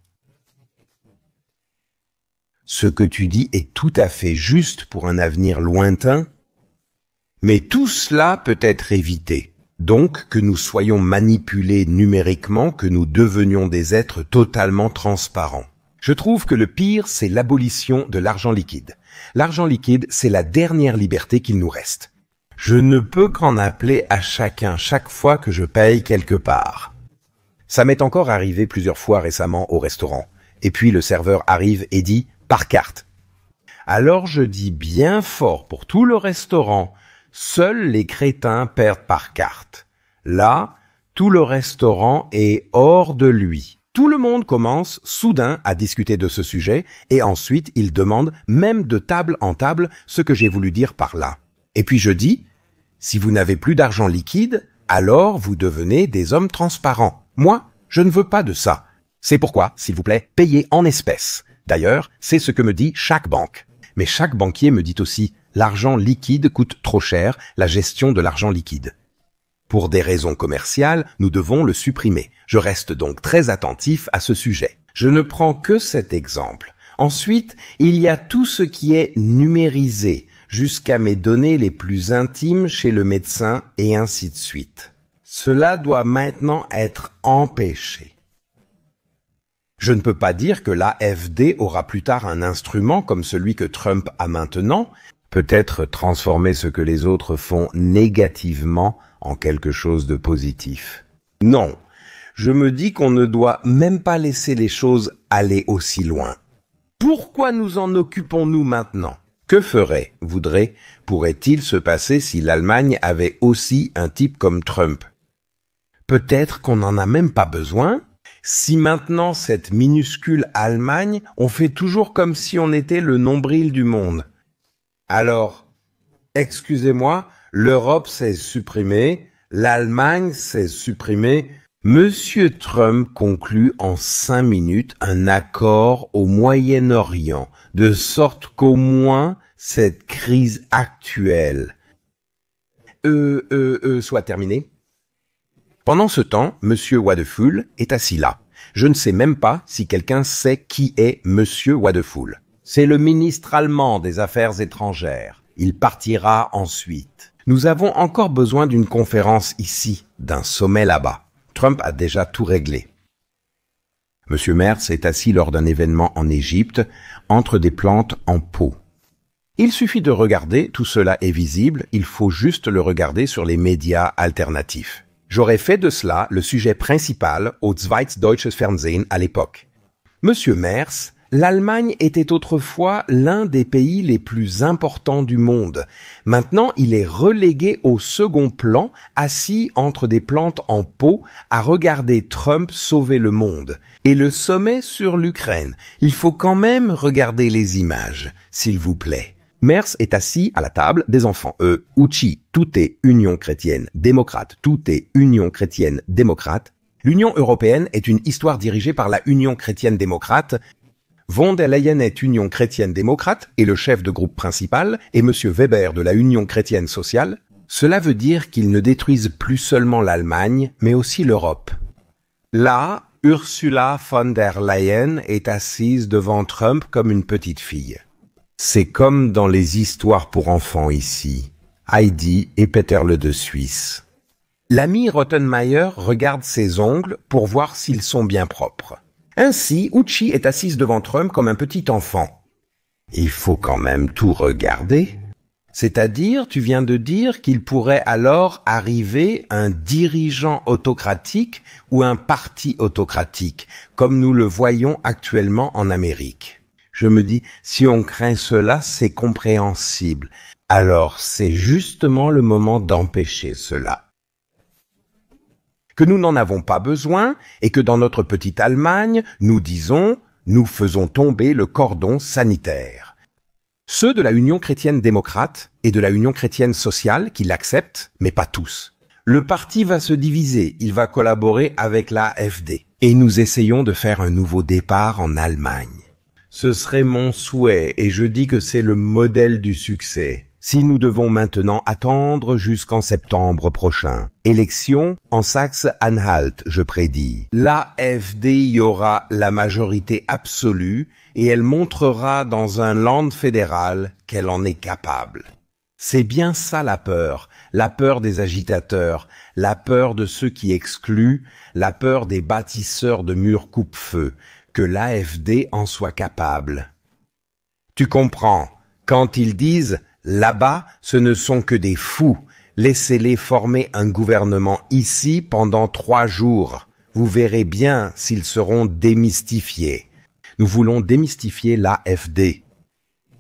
Speaker 1: Ce que tu dis est tout à fait juste pour un avenir lointain, mais tout cela peut être évité. Donc que nous soyons manipulés numériquement, que nous devenions des êtres totalement transparents. Je trouve que le pire, c'est l'abolition de l'argent liquide. L'argent liquide, c'est la dernière liberté qu'il nous reste. Je ne peux qu'en appeler à chacun chaque fois que je paye quelque part. Ça m'est encore arrivé plusieurs fois récemment au restaurant. Et puis le serveur arrive et dit « par carte ». Alors je dis bien fort pour tout le restaurant, seuls les crétins perdent par carte. Là, tout le restaurant est hors de lui. Tout le monde commence soudain à discuter de ce sujet et ensuite il demande même de table en table ce que j'ai voulu dire par là. Et puis je dis, si vous n'avez plus d'argent liquide, alors vous devenez des hommes transparents. Moi, je ne veux pas de ça. C'est pourquoi, s'il vous plaît, payez en espèces. D'ailleurs, c'est ce que me dit chaque banque. Mais chaque banquier me dit aussi, l'argent liquide coûte trop cher, la gestion de l'argent liquide. Pour des raisons commerciales, nous devons le supprimer. Je reste donc très attentif à ce sujet. Je ne prends que cet exemple. Ensuite, il y a tout ce qui est numérisé, jusqu'à mes données les plus intimes chez le médecin et ainsi de suite. Cela doit maintenant être empêché. Je ne peux pas dire que l'AfD aura plus tard un instrument comme celui que Trump a maintenant, peut-être transformer ce que les autres font négativement en quelque chose de positif. Non, je me dis qu'on ne doit même pas laisser les choses aller aussi loin. Pourquoi nous en occupons-nous maintenant? Que pourrait-il se passer si l'Allemagne avait aussi un type comme Trump? Peut-être qu'on n'en a même pas besoin. Si maintenant cette minuscule Allemagne, on fait toujours comme si on était le nombril du monde. Alors, excusez-moi, l'Europe s'est supprimée, l'Allemagne s'est supprimée. Monsieur Trump conclut en 5 minutes un accord au Moyen-Orient, de sorte qu'au moins cette crise actuelle soit terminée. Pendant ce temps, Monsieur Wadefull est assis là. Je ne sais même pas si quelqu'un sait qui est Monsieur Wadefull. C'est le ministre allemand des Affaires étrangères. Il partira ensuite. Nous avons encore besoin d'une conférence ici, d'un sommet là-bas. Trump a déjà tout réglé. Monsieur Merz est assis lors d'un événement en Égypte, entre des plantes en pot. Il suffit de regarder, tout cela est visible, il faut juste le regarder sur les médias alternatifs. J'aurais fait de cela le sujet principal au Deutsches Fernsehen à l'époque. Monsieur Merz, l'Allemagne était autrefois l'un des pays les plus importants du monde. Maintenant, il est relégué au second plan, assis entre des plantes en pot, à regarder Trump sauver le monde. Et le sommet sur l'Ukraine. Il faut quand même regarder les images, s'il vous plaît. Merz est assis à la table des enfants. Uchi, tout est Union chrétienne démocrate, tout est Union chrétienne démocrate. L'Union européenne est une histoire dirigée par la Union chrétienne démocrate. Von der Leyen est Union chrétienne démocrate et le chef de groupe principal est Monsieur Weber de la Union chrétienne sociale. Cela veut dire qu'ils ne détruisent plus seulement l'Allemagne, mais aussi l'Europe. Là, Ursula von der Leyen est assise devant Trump comme une petite fille. C'est comme dans les histoires pour enfants ici, Heidi et Peter le de Suisse. L'ami Rottenmeier regarde ses ongles pour voir s'ils sont bien propres. Ainsi, Uchi est assise devant Trump comme un petit enfant. Il faut quand même tout regarder. C'est-à-dire, tu viens de dire qu'il pourrait alors arriver un dirigeant autocratique ou un parti autocratique, comme nous le voyons actuellement en Amérique. Je me dis, si on craint cela, c'est compréhensible. Alors, c'est justement le moment d'empêcher cela. Que nous n'en avons pas besoin et que dans notre petite Allemagne, nous disons, nous faisons tomber le cordon sanitaire. Ceux de la Union chrétienne démocrate et de la Union chrétienne sociale qui l'acceptent, mais pas tous. Le parti va se diviser, il va collaborer avec l'AfD. Et nous essayons de faire un nouveau départ en Allemagne. Ce serait mon souhait, et je dis que c'est le modèle du succès. Si nous devons maintenant attendre jusqu'en septembre prochain. Élection en Saxe-Anhalt, je prédis. L'AfD y aura la majorité absolue et elle montrera dans un land fédéral qu'elle en est capable. C'est bien ça la peur des agitateurs, la peur de ceux qui excluent, la peur des bâtisseurs de murs coupe-feu, que l'AfD en soit capable. Tu comprends, quand ils disent « là-bas, ce ne sont que des fous, laissez-les former un gouvernement ici pendant 3 jours, vous verrez bien s'ils seront démystifiés. » Nous voulons démystifier l'AfD.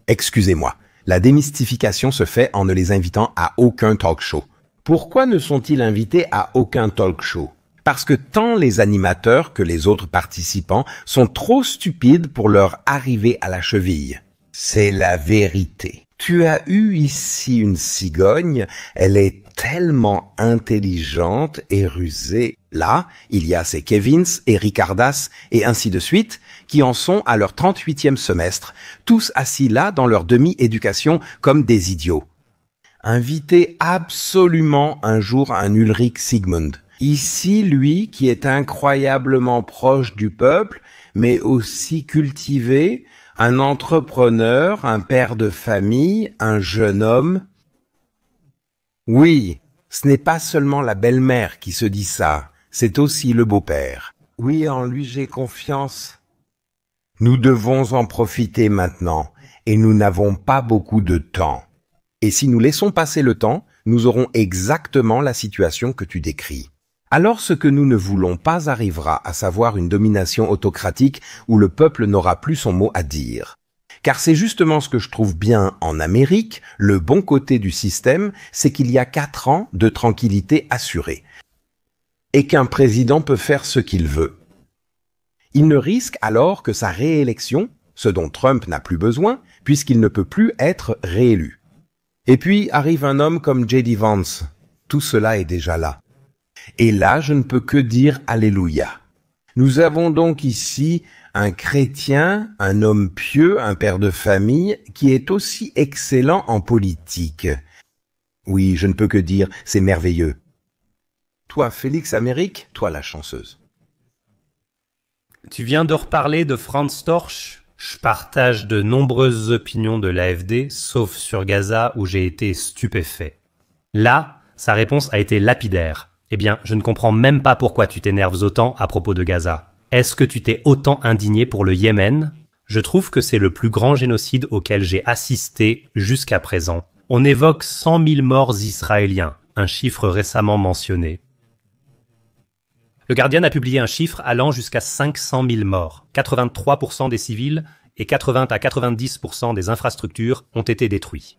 Speaker 1: Excusez-moi. La démystification se fait en ne les invitant à aucun talk show. Pourquoi ne sont-ils invités à aucun talk show? Parce que tant les animateurs que les autres participants sont trop stupides pour leur arriver à la cheville. C'est la vérité. Tu as eu ici une cigogne, elle est tellement intelligente et rusée. Là, il y a ces Kevins et Ricardas et ainsi de suite, qui en sont à leur 38e semestre, tous assis là dans leur demi-éducation comme des idiots. Invitez absolument un jour un Ulrich Sigmund. Ici, lui, qui est incroyablement proche du peuple, mais aussi cultivé, un entrepreneur, un père de famille, un jeune homme. Oui, ce n'est pas seulement la belle-mère qui se dit ça, c'est aussi le beau-père. Oui, en lui j'ai confiance. Nous devons en profiter maintenant, et nous n'avons pas beaucoup de temps. Et si nous laissons passer le temps, nous aurons exactement la situation que tu décris. Alors ce que nous ne voulons pas arrivera, à savoir une domination autocratique où le peuple n'aura plus son mot à dire. Car c'est justement ce que je trouve bien en Amérique, le bon côté du système, c'est qu'il y a 4 ans de tranquillité assurée. Et qu'un président peut faire ce qu'il veut. Il ne risque alors que sa réélection, ce dont Trump n'a plus besoin, puisqu'il ne peut plus être réélu. Et puis arrive un homme comme J.D. Vance. Tout cela est déjà là. Et là, je ne peux que dire Alléluia. Nous avons donc ici un chrétien, un homme pieux, un père de famille, qui est aussi excellent en politique. Oui, je ne peux que dire, c'est merveilleux. Toi, Félix Amérique, toi la chanceuse.
Speaker 2: Tu viens de reparler de Franz Storch. Je partage de nombreuses opinions de l'AfD, sauf sur Gaza où j'ai été stupéfait. Là, sa réponse a été lapidaire. Eh bien, je ne comprends même pas pourquoi tu t'énerves autant à propos de Gaza. Est-ce que tu t'es autant indigné pour le Yémen? Je trouve que c'est le plus grand génocide auquel j'ai assisté jusqu'à présent. On évoque 100 000 morts israéliens, un chiffre récemment mentionné. Le Guardian a publié un chiffre allant jusqu'à 500 000 morts. 83% des civils et 80 à 90% des infrastructures ont été détruits.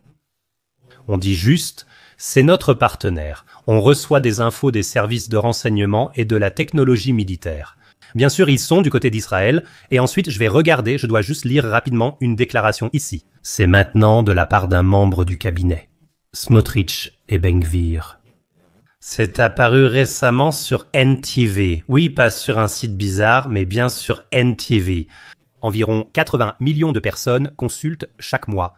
Speaker 2: On dit juste, c'est notre partenaire. On reçoit des infos des services de renseignement et de la technologie militaire. Bien sûr, ils sont du côté d'Israël, et ensuite je vais regarder, je dois juste lire rapidement une déclaration ici. C'est maintenant de la part d'un membre du cabinet. Smotrich et Ben-Gvir. C'est apparu récemment sur NTV. Oui, pas sur un site bizarre, mais bien sur NTV. Environ 80 millions de personnes consultent chaque mois.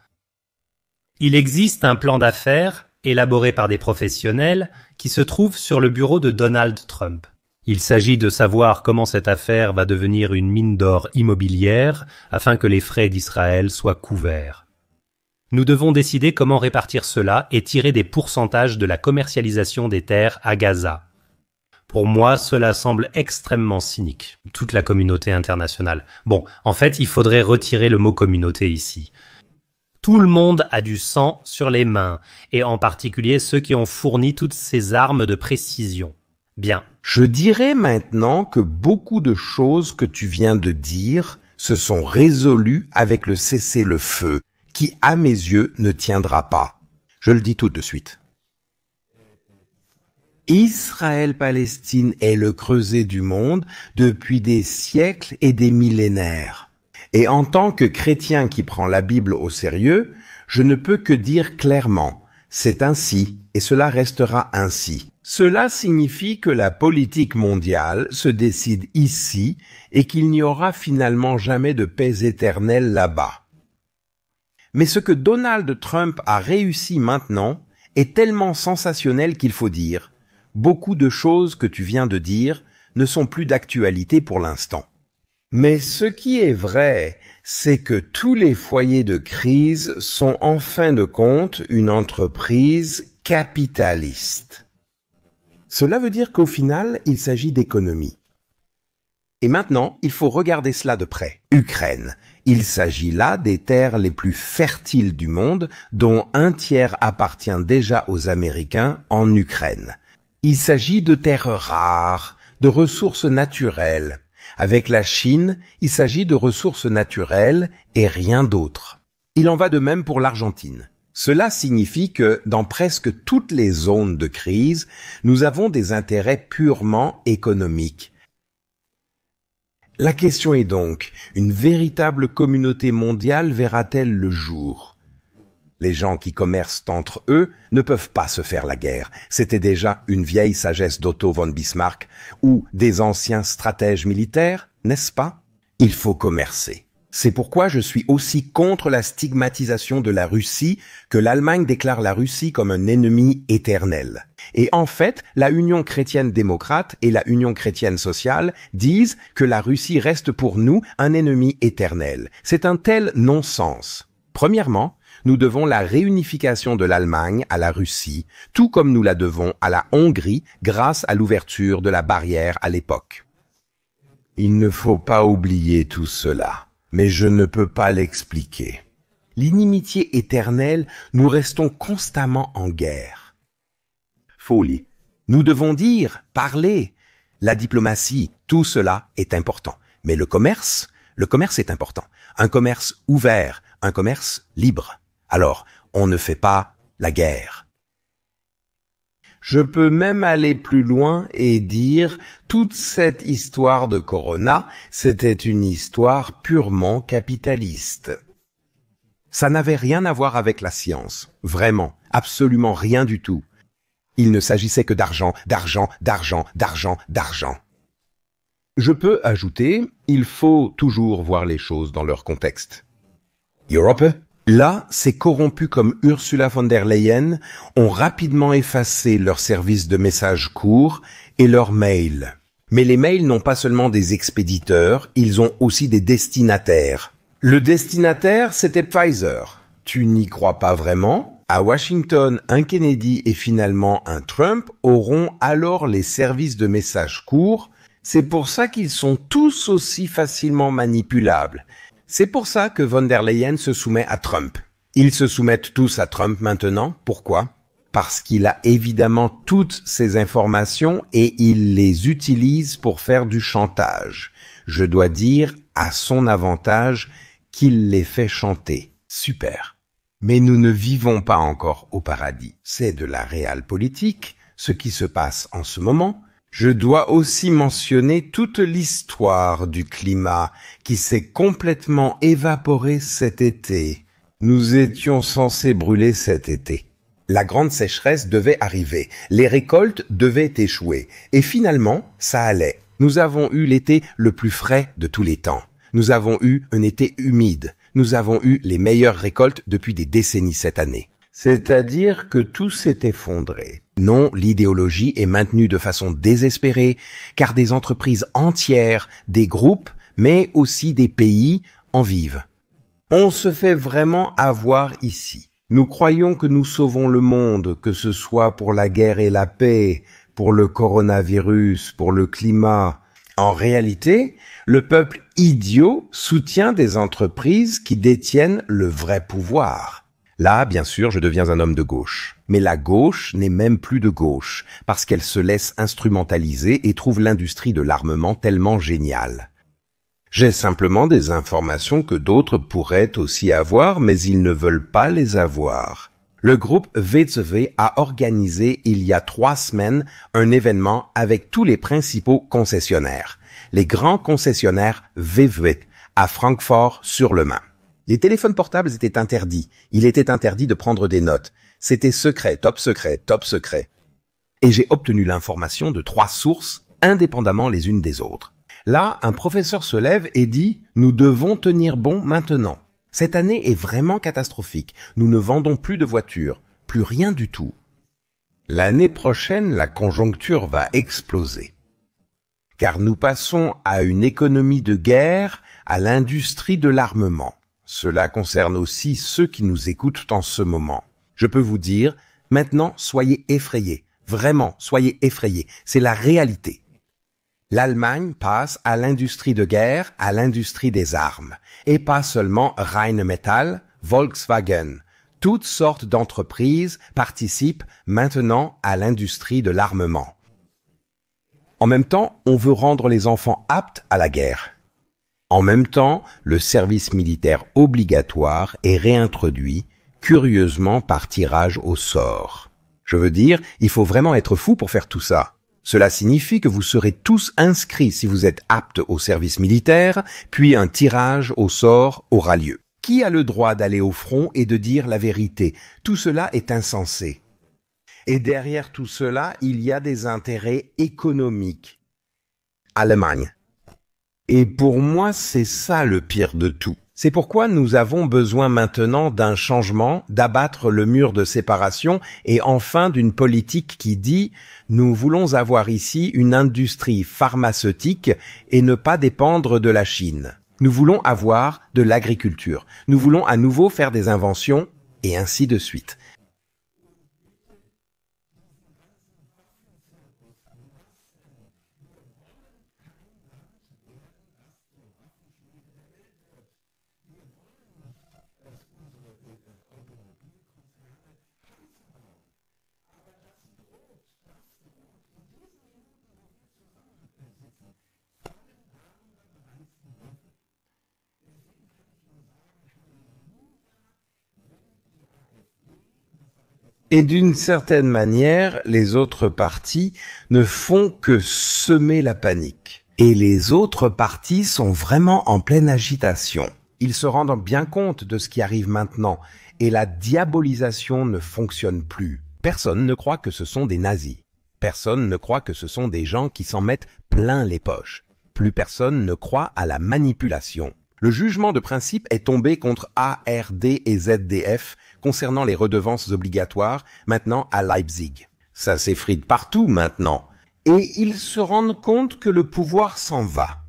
Speaker 2: Il existe un plan d'affaires élaboré par des professionnels qui se trouve sur le bureau de Donald Trump. Il s'agit de savoir comment cette affaire va devenir une mine d'or immobilière afin que les frais d'Israël soient couverts. Nous devons décider comment répartir cela et tirer des pourcentages de la commercialisation des terres à Gaza. Pour moi, cela semble extrêmement cynique, toute la communauté internationale. Bon, en fait, il faudrait retirer le mot communauté ici. Tout le monde a du sang sur les mains, et en particulier ceux qui ont fourni toutes ces armes de précision. Bien.
Speaker 1: Je dirais maintenant que beaucoup de choses que tu viens de dire se sont résolues avec le cessez-le-feu, qui, à mes yeux, ne tiendra pas. Je le dis tout de suite. Israël-Palestine est le creuset du monde depuis des siècles et des millénaires. Et en tant que chrétien qui prend la Bible au sérieux, je ne peux que dire clairement, c'est ainsi et cela restera ainsi. Cela signifie que la politique mondiale se décide ici et qu'il n'y aura finalement jamais de paix éternelle là-bas. Mais ce que Donald Trump a réussi maintenant est tellement sensationnel qu'il faut dire, beaucoup de choses que tu viens de dire ne sont plus d'actualité pour l'instant. Mais ce qui est vrai, c'est que tous les foyers de crise sont en fin de compte une entreprise capitaliste. Cela veut dire qu'au final, il s'agit d'économie. Et maintenant, il faut regarder cela de près. Ukraine. Il s'agit là des terres les plus fertiles du monde, dont un tiers appartient déjà aux Américains en Ukraine. Il s'agit de terres rares, de ressources naturelles. Avec la Chine, il s'agit de ressources naturelles et rien d'autre. Il en va de même pour l'Argentine. Cela signifie que dans presque toutes les zones de crise, nous avons des intérêts purement économiques. La question est donc, une véritable communauté mondiale verra-t-elle le jour? Les gens qui commercent entre eux ne peuvent pas se faire la guerre. C'était déjà une vieille sagesse d'Otto von Bismarck ou des anciens stratèges militaires, n'est-ce pas? Il faut commercer. C'est pourquoi je suis aussi contre la stigmatisation de la Russie, que l'Allemagne déclare la Russie comme un ennemi éternel. Et en fait, la Union chrétienne démocrate et la Union chrétienne sociale disent que la Russie reste pour nous un ennemi éternel. C'est un tel non-sens. Premièrement, nous devons la réunification de l'Allemagne à la Russie, tout comme nous la devons à la Hongrie grâce à l'ouverture de la barrière à l'époque. Il ne faut pas oublier tout cela. Mais je ne peux pas l'expliquer. L'inimitié éternelle, nous restons constamment en guerre. Folie. Nous devons dire, parler. La diplomatie, tout cela est important. Mais le commerce est important. Un commerce ouvert, un commerce libre. Alors, on ne fait pas la guerre. Je peux même aller plus loin et dire toute cette histoire de Corona, c'était une histoire purement capitaliste. Ça n'avait rien à voir avec la science. Vraiment, absolument rien du tout. Il ne s'agissait que d'argent, d'argent, d'argent, d'argent, d'argent. Je peux ajouter, il faut toujours voir les choses dans leur contexte. Europe? Là, ces corrompus comme Ursula von der Leyen ont rapidement effacé leurs services de messages courts et leurs mails. Mais les mails n'ont pas seulement des expéditeurs, ils ont aussi des destinataires. Le destinataire, c'était Pfizer. Tu n'y crois pas vraiment? À Washington, un Kennedy et finalement un Trump auront alors les services de messages courts. C'est pour ça qu'ils sont tous aussi facilement manipulables. C'est pour ça que von der Leyen se soumet à Trump. Ils se soumettent tous à Trump maintenant. Pourquoi? Parce qu'il a évidemment toutes ces informations et il les utilise pour faire du chantage. Je dois dire à son avantage qu'il les fait chanter. Super. Mais nous ne vivons pas encore au paradis. C'est de la réelle politique, ce qui se passe en ce moment. Je dois aussi mentionner toute l'histoire du climat qui s'est complètement évaporée cet été. Nous étions censés brûler cet été. La grande sécheresse devait arriver, les récoltes devaient échouer, et finalement, ça allait. Nous avons eu l'été le plus frais de tous les temps. Nous avons eu un été humide. Nous avons eu les meilleures récoltes depuis des décennies cette année. C'est-à-dire que tout s'est effondré. Non, l'idéologie est maintenue de façon désespérée, car des entreprises entières, des groupes, mais aussi des pays en vivent. On se fait vraiment avoir ici. Nous croyons que nous sauvons le monde, que ce soit pour la guerre et la paix, pour le coronavirus, pour le climat. En réalité, le peuple idiot soutient des entreprises qui détiennent le vrai pouvoir. Là, bien sûr, je deviens un homme de gauche. Mais la gauche n'est même plus de gauche, parce qu'elle se laisse instrumentaliser et trouve l'industrie de l'armement tellement géniale. J'ai simplement des informations que d'autres pourraient aussi avoir, mais ils ne veulent pas les avoir. Le groupe VZV a organisé il y a 3 semaines un événement avec tous les principaux concessionnaires, les grands concessionnaires VW à Francfort-sur-le-Main. Les téléphones portables étaient interdits. Il était interdit de prendre des notes. C'était secret, top secret, top secret. Et j'ai obtenu l'information de 3 sources, indépendamment les unes des autres. Là, un professeur se lève et dit « Nous devons tenir bon maintenant. Cette année est vraiment catastrophique. Nous ne vendons plus de voitures, plus rien du tout. L'année prochaine, la conjoncture va exploser. Car nous passons à une économie de guerre, à l'industrie de l'armement. Cela concerne aussi ceux qui nous écoutent en ce moment. Je peux vous dire, maintenant, soyez effrayés. Vraiment, soyez effrayés. C'est la réalité. L'Allemagne passe à l'industrie de guerre, à l'industrie des armes. Et pas seulement Rheinmetall, Volkswagen. Toutes sortes d'entreprises participent maintenant à l'industrie de l'armement. En même temps, on veut rendre les enfants aptes à la guerre. En même temps, le service militaire obligatoire est réintroduit, curieusement par tirage au sort. Je veux dire, il faut vraiment être fou pour faire tout ça. Cela signifie que vous serez tous inscrits si vous êtes aptes au service militaire, puis un tirage au sort aura lieu. Qui a le droit d'aller au front et de dire la vérité? Tout cela est insensé. Et derrière tout cela, il y a des intérêts économiques. Allemagne. Et pour moi, c'est ça le pire de tout. C'est pourquoi nous avons besoin maintenant d'un changement, d'abattre le mur de séparation et enfin d'une politique qui dit « Nous voulons avoir ici une industrie pharmaceutique et ne pas dépendre de la Chine. Nous voulons avoir de l'agriculture. Nous voulons à nouveau faire des inventions et ainsi de suite. » Et d'une certaine manière, les autres partis ne font que semer la panique. Et les autres partis sont vraiment en pleine agitation. Ils se rendent bien compte de ce qui arrive maintenant, et la diabolisation ne fonctionne plus. Personne ne croit que ce sont des nazis. Personne ne croit que ce sont des gens qui s'en mettent plein les poches. Plus personne ne croit à la manipulation. Le jugement de principe est tombé contre ARD et ZDF concernant les redevances obligatoires, maintenant à Leipzig. Ça s'effrite partout maintenant. Et ils se rendent compte que le pouvoir s'en va.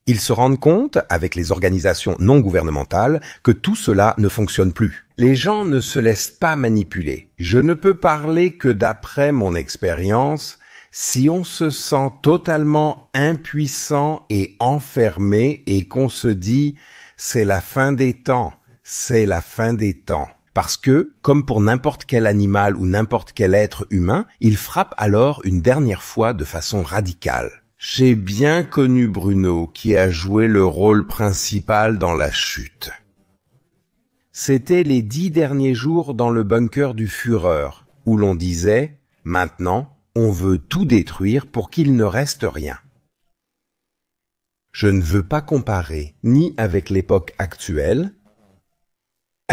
Speaker 1: Ils se rendent compte, avec les organisations non gouvernementales, que tout cela ne fonctionne plus. Les gens ne se laissent pas manipuler. Je ne peux parler que d'après mon expérience. Si on se sent totalement impuissant et enfermé et qu'on se dit « c'est la fin des temps », c'est la fin des temps. Parce que, comme pour n'importe quel animal ou n'importe quel être humain, il frappe alors une dernière fois de façon radicale. J'ai bien connu Bruno qui a joué le rôle principal dans la chute. C'était les 10 derniers jours dans le bunker du Führer, où l'on disait « maintenant, on veut tout détruire pour qu'il ne reste rien ». Je ne veux pas comparer, ni avec l'époque actuelle.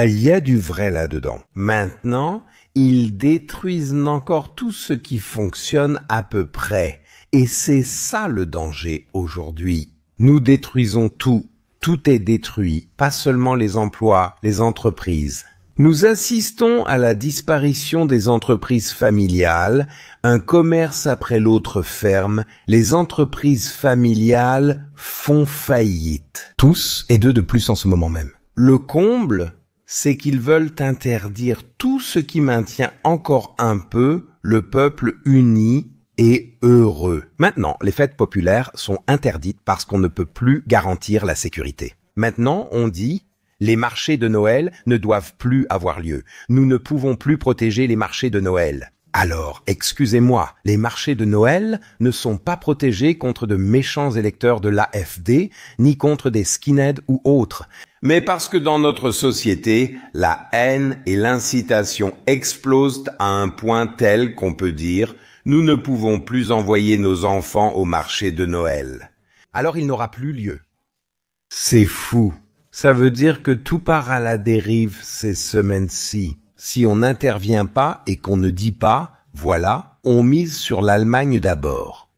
Speaker 1: Il y a du vrai là-dedans. Maintenant, ils détruisent encore tout ce qui fonctionne à peu près. Et c'est ça le danger aujourd'hui. Nous détruisons tout. Tout est détruit, pas seulement les emplois, les entreprises. Nous assistons à la disparition des entreprises familiales, un commerce après l'autre ferme, les entreprises familiales font faillite. Tous et deux de plus en ce moment même. Le comble, c'est qu'ils veulent interdire tout ce qui maintient encore un peu le peuple uni et heureux. Maintenant, les fêtes populaires sont interdites parce qu'on ne peut plus garantir la sécurité. Maintenant, on dit les marchés de Noël ne doivent plus avoir lieu. Nous ne pouvons plus protéger les marchés de Noël. Alors, excusez-moi, les marchés de Noël ne sont pas protégés contre de méchants électeurs de l'AfD, ni contre des skinheads ou autres. Mais parce que dans notre société, la haine et l'incitation explosent à un point tel qu'on peut dire « Nous ne pouvons plus envoyer nos enfants au marché de Noël. » Alors il n'aura plus lieu. C'est fou. Ça veut dire que tout part à la dérive ces semaines-ci. Si on n'intervient pas et qu'on ne dit pas, voilà, on mise sur l'Allemagne d'abord.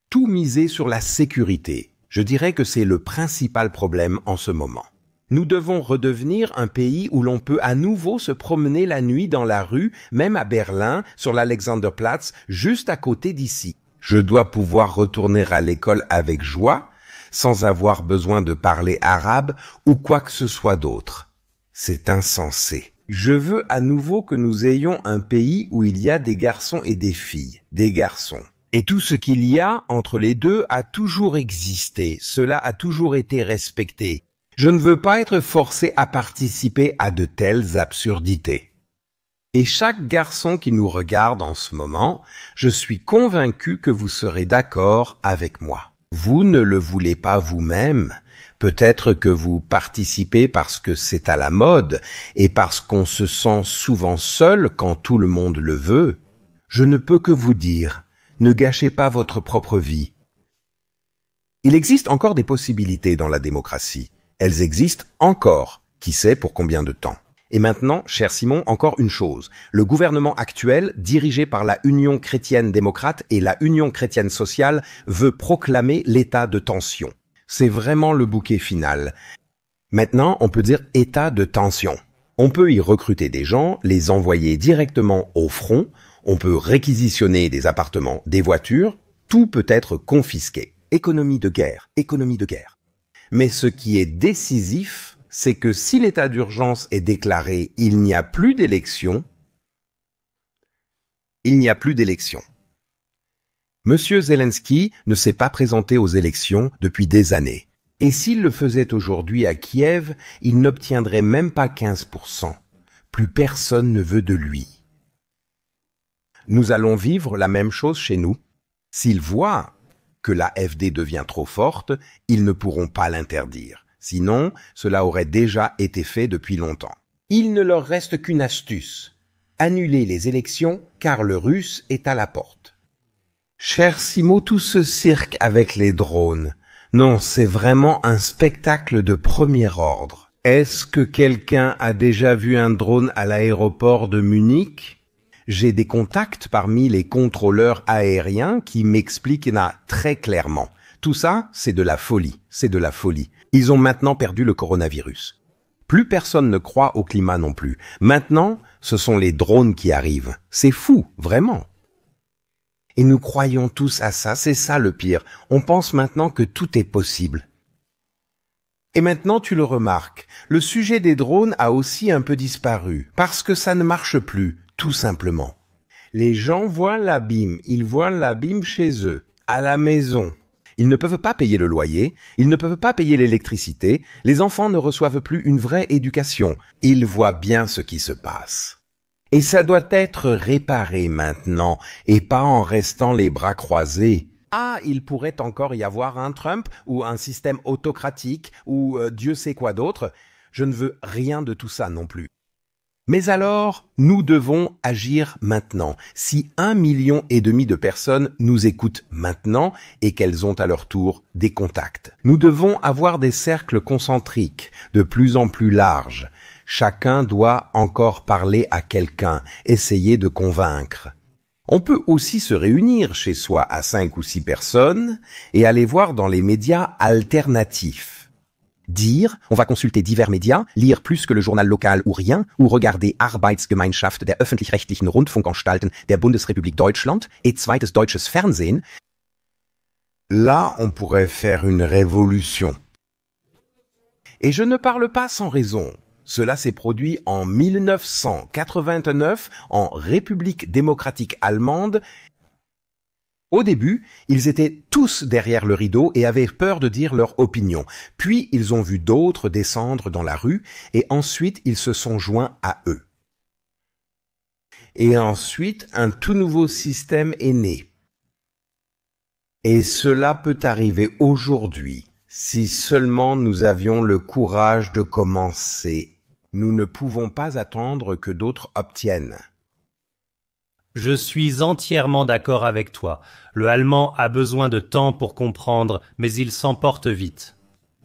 Speaker 1: Tout miser sur la sécurité, je dirais que c'est le principal problème en ce moment. Nous devons redevenir un pays où l'on peut à nouveau se promener la nuit dans la rue, même à Berlin, sur l'Alexanderplatz, juste à côté d'ici. Je dois pouvoir retourner à l'école avec joie, sans avoir besoin de parler arabe ou quoi que ce soit d'autre. C'est insensé. Je veux à nouveau que nous ayons un pays où il y a des garçons et des filles, des garçons. Et tout ce qu'il y a entre les deux a toujours existé, cela a toujours été respecté. Je ne veux pas être forcé à participer à de telles absurdités. Et chaque garçon qui nous regarde en ce moment, je suis convaincu que vous serez d'accord avec moi. Vous ne le voulez pas vous-même. Peut-être que vous participez parce que c'est à la mode et parce qu'on se sent souvent seul quand tout le monde le veut. Je ne peux que vous dire, ne gâchez pas votre propre vie. Il existe encore des possibilités dans la démocratie. Elles existent encore, qui sait pour combien de temps. Et maintenant, cher Simon, encore une chose. Le gouvernement actuel, dirigé par la Union chrétienne démocrate et la Union chrétienne sociale, veut proclamer l'état de tension. C'est vraiment le bouquet final. Maintenant, on peut dire état de tension. On peut y recruter des gens, les envoyer directement au front, on peut réquisitionner des appartements, des voitures, tout peut être confisqué. Économie de guerre, économie de guerre. Mais ce qui est décisif, c'est que si l'état d'urgence est déclaré, il n'y a plus d'élection. Il n'y a plus d'élection. Monsieur Zelensky ne s'est pas présenté aux élections depuis des années. Et s'il le faisait aujourd'hui à Kiev, il n'obtiendrait même pas 15%. Plus personne ne veut de lui. Nous allons vivre la même chose chez nous. S'il voit que la FD devient trop forte, ils ne pourront pas l'interdire. Sinon, cela aurait déjà été fait depuis longtemps. Il ne leur reste qu'une astuce. Annuler les élections, car le russe est à la porte. Cher Simo, tout ce cirque avec les drones. Non, c'est vraiment un spectacle de premier ordre. Est-ce que quelqu'un a déjà vu un drone à l'aéroport de Munich ? J'ai des contacts parmi les contrôleurs aériens qui m'expliquent très clairement. Tout ça, c'est de la folie, c'est de la folie. Ils ont maintenant perdu le coronavirus. Plus personne ne croit au climat non plus. Maintenant, ce sont les drones qui arrivent. C'est fou, vraiment. Et nous croyons tous à ça, c'est ça le pire. On pense maintenant que tout est possible. Et maintenant, tu le remarques, le sujet des drones a aussi un peu disparu, parce que ça ne marche plus. Tout simplement. Les gens voient l'abîme, ils voient l'abîme chez eux, à la maison. Ils ne peuvent pas payer le loyer, ils ne peuvent pas payer l'électricité, les enfants ne reçoivent plus une vraie éducation. Ils voient bien ce qui se passe. Et ça doit être réparé maintenant, et pas en restant les bras croisés. Ah, il pourrait encore y avoir un Trump, ou un système autocratique, ou Dieu sait quoi d'autre. Je ne veux rien de tout ça non plus. Mais alors, nous devons agir maintenant. Si 1,5 million de personnes nous écoutent maintenant et qu'elles ont à leur tour des contacts, nous devons avoir des cercles concentriques de plus en plus larges. Chacun doit encore parler à quelqu'un, essayer de convaincre. On peut aussi se réunir chez soi à 5 ou 6 personnes et aller voir dans les médias alternatifs. Dire, on va consulter divers médias, lire plus que le journal local ou rien, ou regarder Arbeitsgemeinschaft der öffentlich-rechtlichen Rundfunkanstalten der Bundesrepublik Deutschland et zweites deutsches Fernsehen. Là, on pourrait faire une révolution. Et je ne parle pas sans raison. Cela s'est produit en 1989 en République démocratique allemande. Au début, ils étaient tous derrière le rideau et avaient peur de dire leur opinion. Puis, ils ont vu d'autres descendre dans la rue et ensuite, ils se sont joints à eux. Et ensuite, un tout nouveau système est né. Et cela peut arriver aujourd'hui, si seulement nous avions le courage de commencer. Nous ne pouvons pas attendre que d'autres obtiennent.
Speaker 2: Je suis entièrement d'accord avec toi. Le allemand a besoin de temps pour comprendre, mais il s'emporte vite.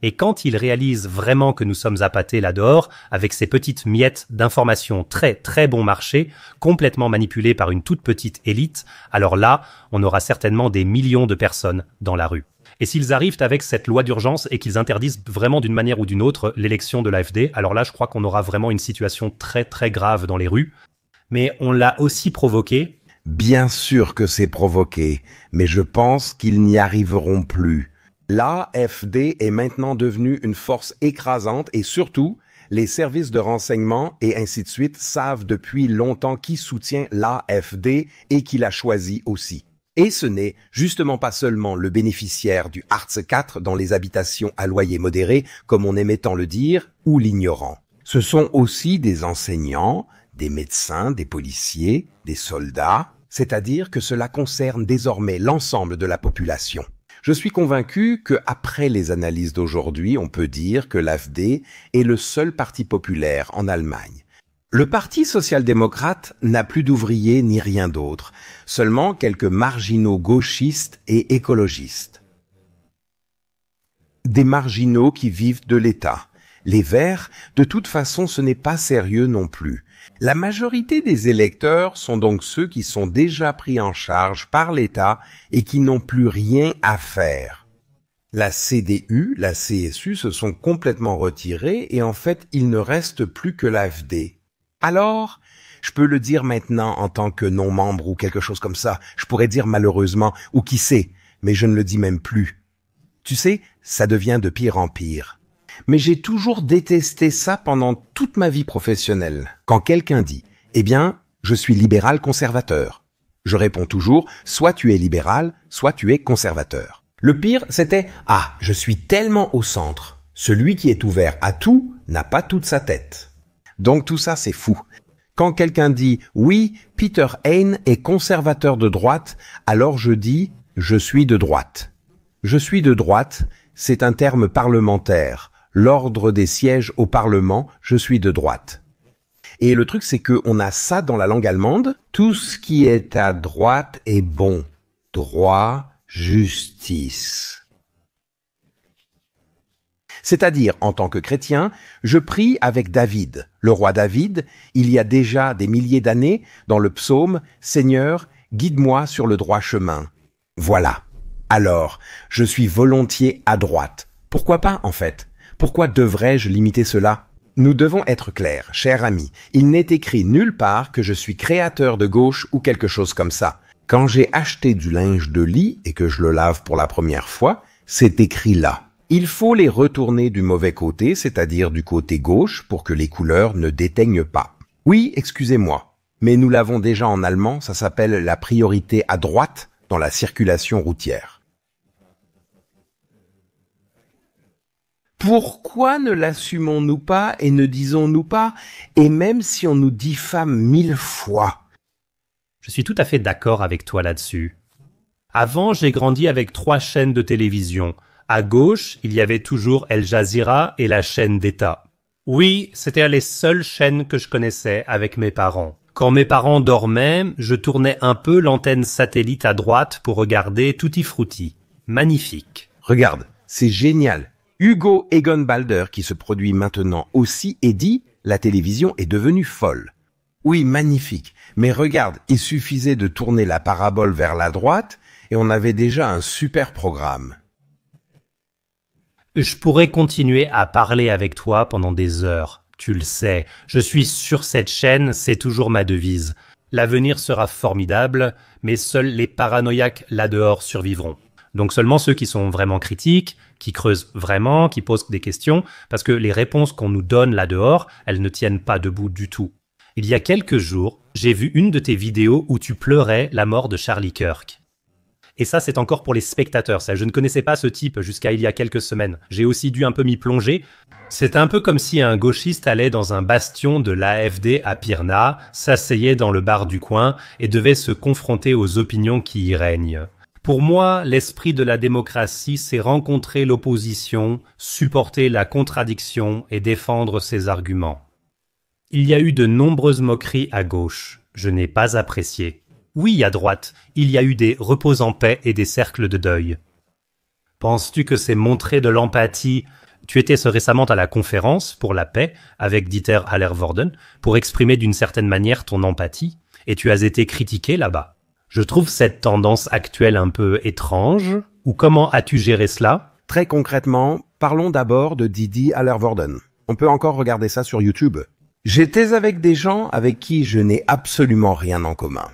Speaker 2: Et quand ils réalisent vraiment que nous sommes appâtés là dehors, avec ces petites miettes d'informations très très bon marché, complètement manipulées par une toute petite élite, alors là, on aura certainement des millions de personnes dans la rue. Et s'ils arrivent avec cette loi d'urgence et qu'ils interdisent vraiment d'une manière ou d'une autre l'élection de l'AfD, alors là, je crois qu'on aura vraiment une situation très très grave dans les rues. Mais on l'a aussi provoqué.
Speaker 1: Bien sûr que c'est provoqué, mais je pense qu'ils n'y arriveront plus. L'AfD est maintenant devenue une force écrasante et surtout, les services de renseignement et ainsi de suite savent depuis longtemps qui soutient l'AfD et qui l'a choisi aussi. Et ce n'est justement pas seulement le bénéficiaire du Hartz IV dans les habitations à loyer modéré, comme on aimait tant le dire, ou l'ignorant. Ce sont aussi des enseignants, des médecins, des policiers, des soldats, c'est-à-dire que cela concerne désormais l'ensemble de la population. Je suis convaincu que, après les analyses d'aujourd'hui, on peut dire que l'AfD est le seul parti populaire en Allemagne. Le Parti social-démocrate n'a plus d'ouvriers ni rien d'autre, seulement quelques marginaux gauchistes et écologistes. Des marginaux qui vivent de l'État. Les Verts, de toute façon, ce n'est pas sérieux non plus. La majorité des électeurs sont donc ceux qui sont déjà pris en charge par l'État et qui n'ont plus rien à faire. La CDU, la CSU se sont complètement retirés et en fait, il ne reste plus que l'AfD. Alors, je peux le dire maintenant en tant que non-membre ou quelque chose comme ça, je pourrais dire malheureusement, ou qui sait, mais je ne le dis même plus. Tu sais, ça devient de pire en pire. Mais j'ai toujours détesté ça pendant toute ma vie professionnelle. Quand quelqu'un dit « Eh bien, je suis libéral-conservateur », je réponds toujours « Soit tu es libéral, soit tu es conservateur ». Le pire, c'était « Ah, je suis tellement au centre. Celui qui est ouvert à tout n'a pas toute sa tête. » Donc tout ça, c'est fou. Quand quelqu'un dit « Oui, Peter Hain est conservateur de droite », alors je dis « Je suis de droite ». Je suis de droite, c'est un terme parlementaire. L'ordre des sièges au Parlement, je suis de droite. Et le truc, c'est qu'on a ça dans la langue allemande. Tout ce qui est à droite est bon. Droit, justice. C'est-à-dire, en tant que chrétien, je prie avec David, le roi David, il y a déjà des milliers d'années, dans le psaume « Seigneur, guide-moi sur le droit chemin ». Voilà. Alors, je suis volontiers à droite. Pourquoi pas, en fait ? Pourquoi devrais-je limiter cela? Nous devons être clairs, chers amis. Il n'est écrit nulle part que je suis créateur de gauche ou quelque chose comme ça. Quand j'ai acheté du linge de lit et que je le lave pour la première fois, c'est écrit là. Il faut les retourner du mauvais côté, c'est-à-dire du côté gauche, pour que les couleurs ne déteignent pas. Oui, excusez-moi, mais nous l'avons déjà en allemand, ça s'appelle la priorité à droite dans la circulation routière. Pourquoi ne l'assumons-nous pas et ne disons-nous pas, et même si on nous diffame 1000 fois?
Speaker 2: Je suis tout à fait d'accord avec toi là-dessus. Avant, j'ai grandi avec 3 chaînes de télévision. À gauche, il y avait toujours El Jazeera et la chaîne d'État. Oui, c'était les seules chaînes que je connaissais avec mes parents. Quand mes parents dormaient, je tournais un peu l'antenne satellite à droite pour regarder Tutti Frutti. Magnifique.
Speaker 1: Regarde, c'est génial. Hugo Egonbalder, qui se produit maintenant aussi, et dit « La télévision est devenue folle ». Oui, magnifique. Mais regarde, il suffisait de tourner la parabole vers la droite et on avait déjà un super programme.
Speaker 2: Je pourrais continuer à parler avec toi pendant des heures. Tu le sais, je suis sur cette chaîne, c'est toujours ma devise. L'avenir sera formidable, mais seuls les paranoïaques là-dehors survivront. Donc seulement ceux qui sont vraiment critiques, qui creusent vraiment, qui posent des questions, parce que les réponses qu'on nous donne là-dehors, elles ne tiennent pas debout du tout. Il y a quelques jours, j'ai vu une de tes vidéos où tu pleurais la mort de Charlie Kirk. Et ça, c'est encore pour les spectateurs. Ça, je ne connaissais pas ce type jusqu'à il y a quelques semaines. J'ai aussi dû un peu m'y plonger. C'est un peu comme si un gauchiste allait dans un bastion de l'AfD à Pirna, s'asseyait dans le bar du coin et devait se confronter aux opinions qui y règnent. Pour moi, l'esprit de la démocratie, c'est rencontrer l'opposition, supporter la contradiction et défendre ses arguments. Il y a eu de nombreuses moqueries à gauche. Je n'ai pas apprécié. Oui, à droite, il y a eu des repos en paix et des cercles de deuil. Penses-tu que c'est montrer de l'empathie, Tu étais récemment à la conférence pour la paix avec Dieter Hallervorden pour exprimer d'une certaine manière ton empathie et tu as été critiqué là-bas. Je trouve cette tendance actuelle un peu étrange. Ou comment as-tu géré cela?
Speaker 1: Très concrètement, parlons d'abord de Didi Hallervorden. On peut encore regarder ça sur YouTube. J'étais avec des gens avec qui je n'ai absolument rien en commun.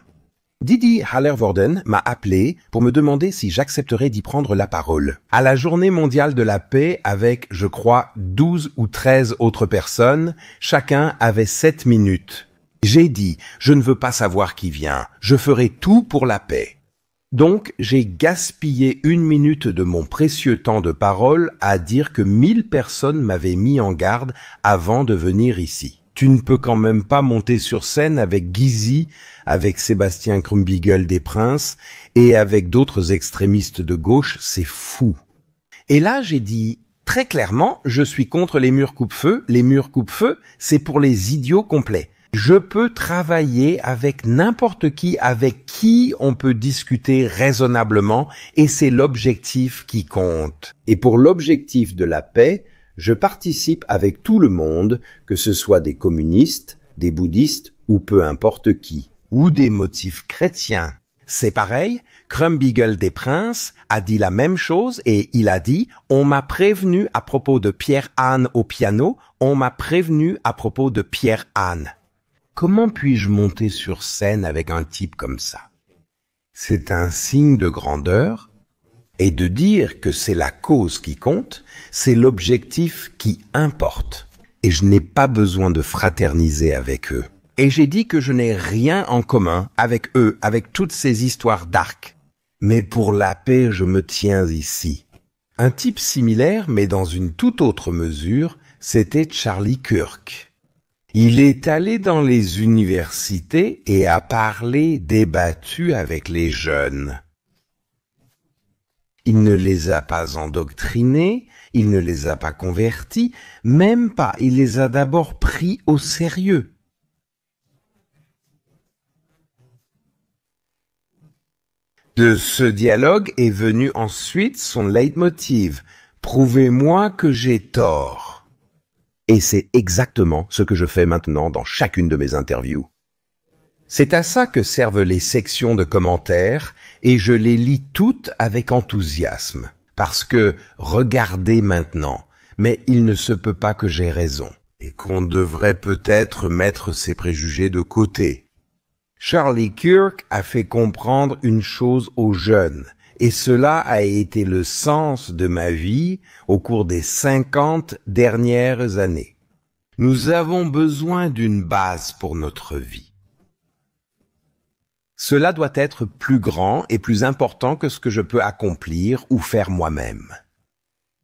Speaker 1: Didi Hallervorden m'a appelé pour me demander si j'accepterais d'y prendre la parole. À la Journée mondiale de la paix avec, je crois, 12 ou 13 autres personnes, chacun avait 7 minutes. J'ai dit, je ne veux pas savoir qui vient, je ferai tout pour la paix. Donc, j'ai gaspillé 1 minute de mon précieux temps de parole à dire que 1000 personnes m'avaient mis en garde avant de venir ici. Tu ne peux quand même pas monter sur scène avec Gysi, avec Sébastien Krumbiegel des Princes et avec d'autres extrémistes de gauche, c'est fou. Et là, j'ai dit très clairement, je suis contre les murs coupe-feu. Les murs coupe-feu, c'est pour les idiots complets. Je peux travailler avec n'importe qui, avec qui on peut discuter raisonnablement, et c'est l'objectif qui compte. Et pour l'objectif de la paix, je participe avec tout le monde, que ce soit des communistes, des bouddhistes ou peu importe qui, ou des motifs chrétiens. C'est pareil, Krumbiegel des Princes a dit la même chose et il a dit « On m'a prévenu à propos de Pierre Hahn au piano, on m'a prévenu à propos de Pierre Hahn. » Comment puis-je monter sur scène avec un type comme ça? C'est un signe de grandeur, et de dire que c'est la cause qui compte, c'est l'objectif qui importe. Et je n'ai pas besoin de fraterniser avec eux. Et j'ai dit que je n'ai rien en commun avec eux, avec toutes ces histoires d'arc. Mais pour la paix, je me tiens ici. Un type similaire, mais dans une toute autre mesure, c'était Charlie Kirk. Il est allé dans les universités et a parlé, débattu avec les jeunes. Il ne les a pas endoctrinés, il ne les a pas convertis, même pas, il les a d'abord pris au sérieux. De ce dialogue est venu ensuite son leitmotiv. Prouvez-moi que j'ai tort. Et c'est exactement ce que je fais maintenant dans chacune de mes interviews. C'est à ça que servent les sections de commentaires et je les lis toutes avec enthousiasme. Parce que, regardez maintenant, mais il ne se peut pas que j'ai raison et qu'on devrait peut-être mettre ses préjugés de côté. Charlie Kirk a fait comprendre une chose aux jeunes et cela a été le sens de ma vie au cours des 50 dernières années. Nous avons besoin d'une base pour notre vie. Cela doit être plus grand et plus important que ce que je peux accomplir ou faire moi-même.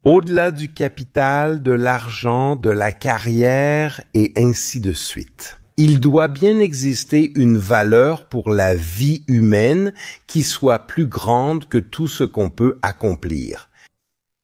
Speaker 1: Au-delà du capital, de l'argent, de la carrière et ainsi de suite. Il doit bien exister une valeur pour la vie humaine qui soit plus grande que tout ce qu'on peut accomplir.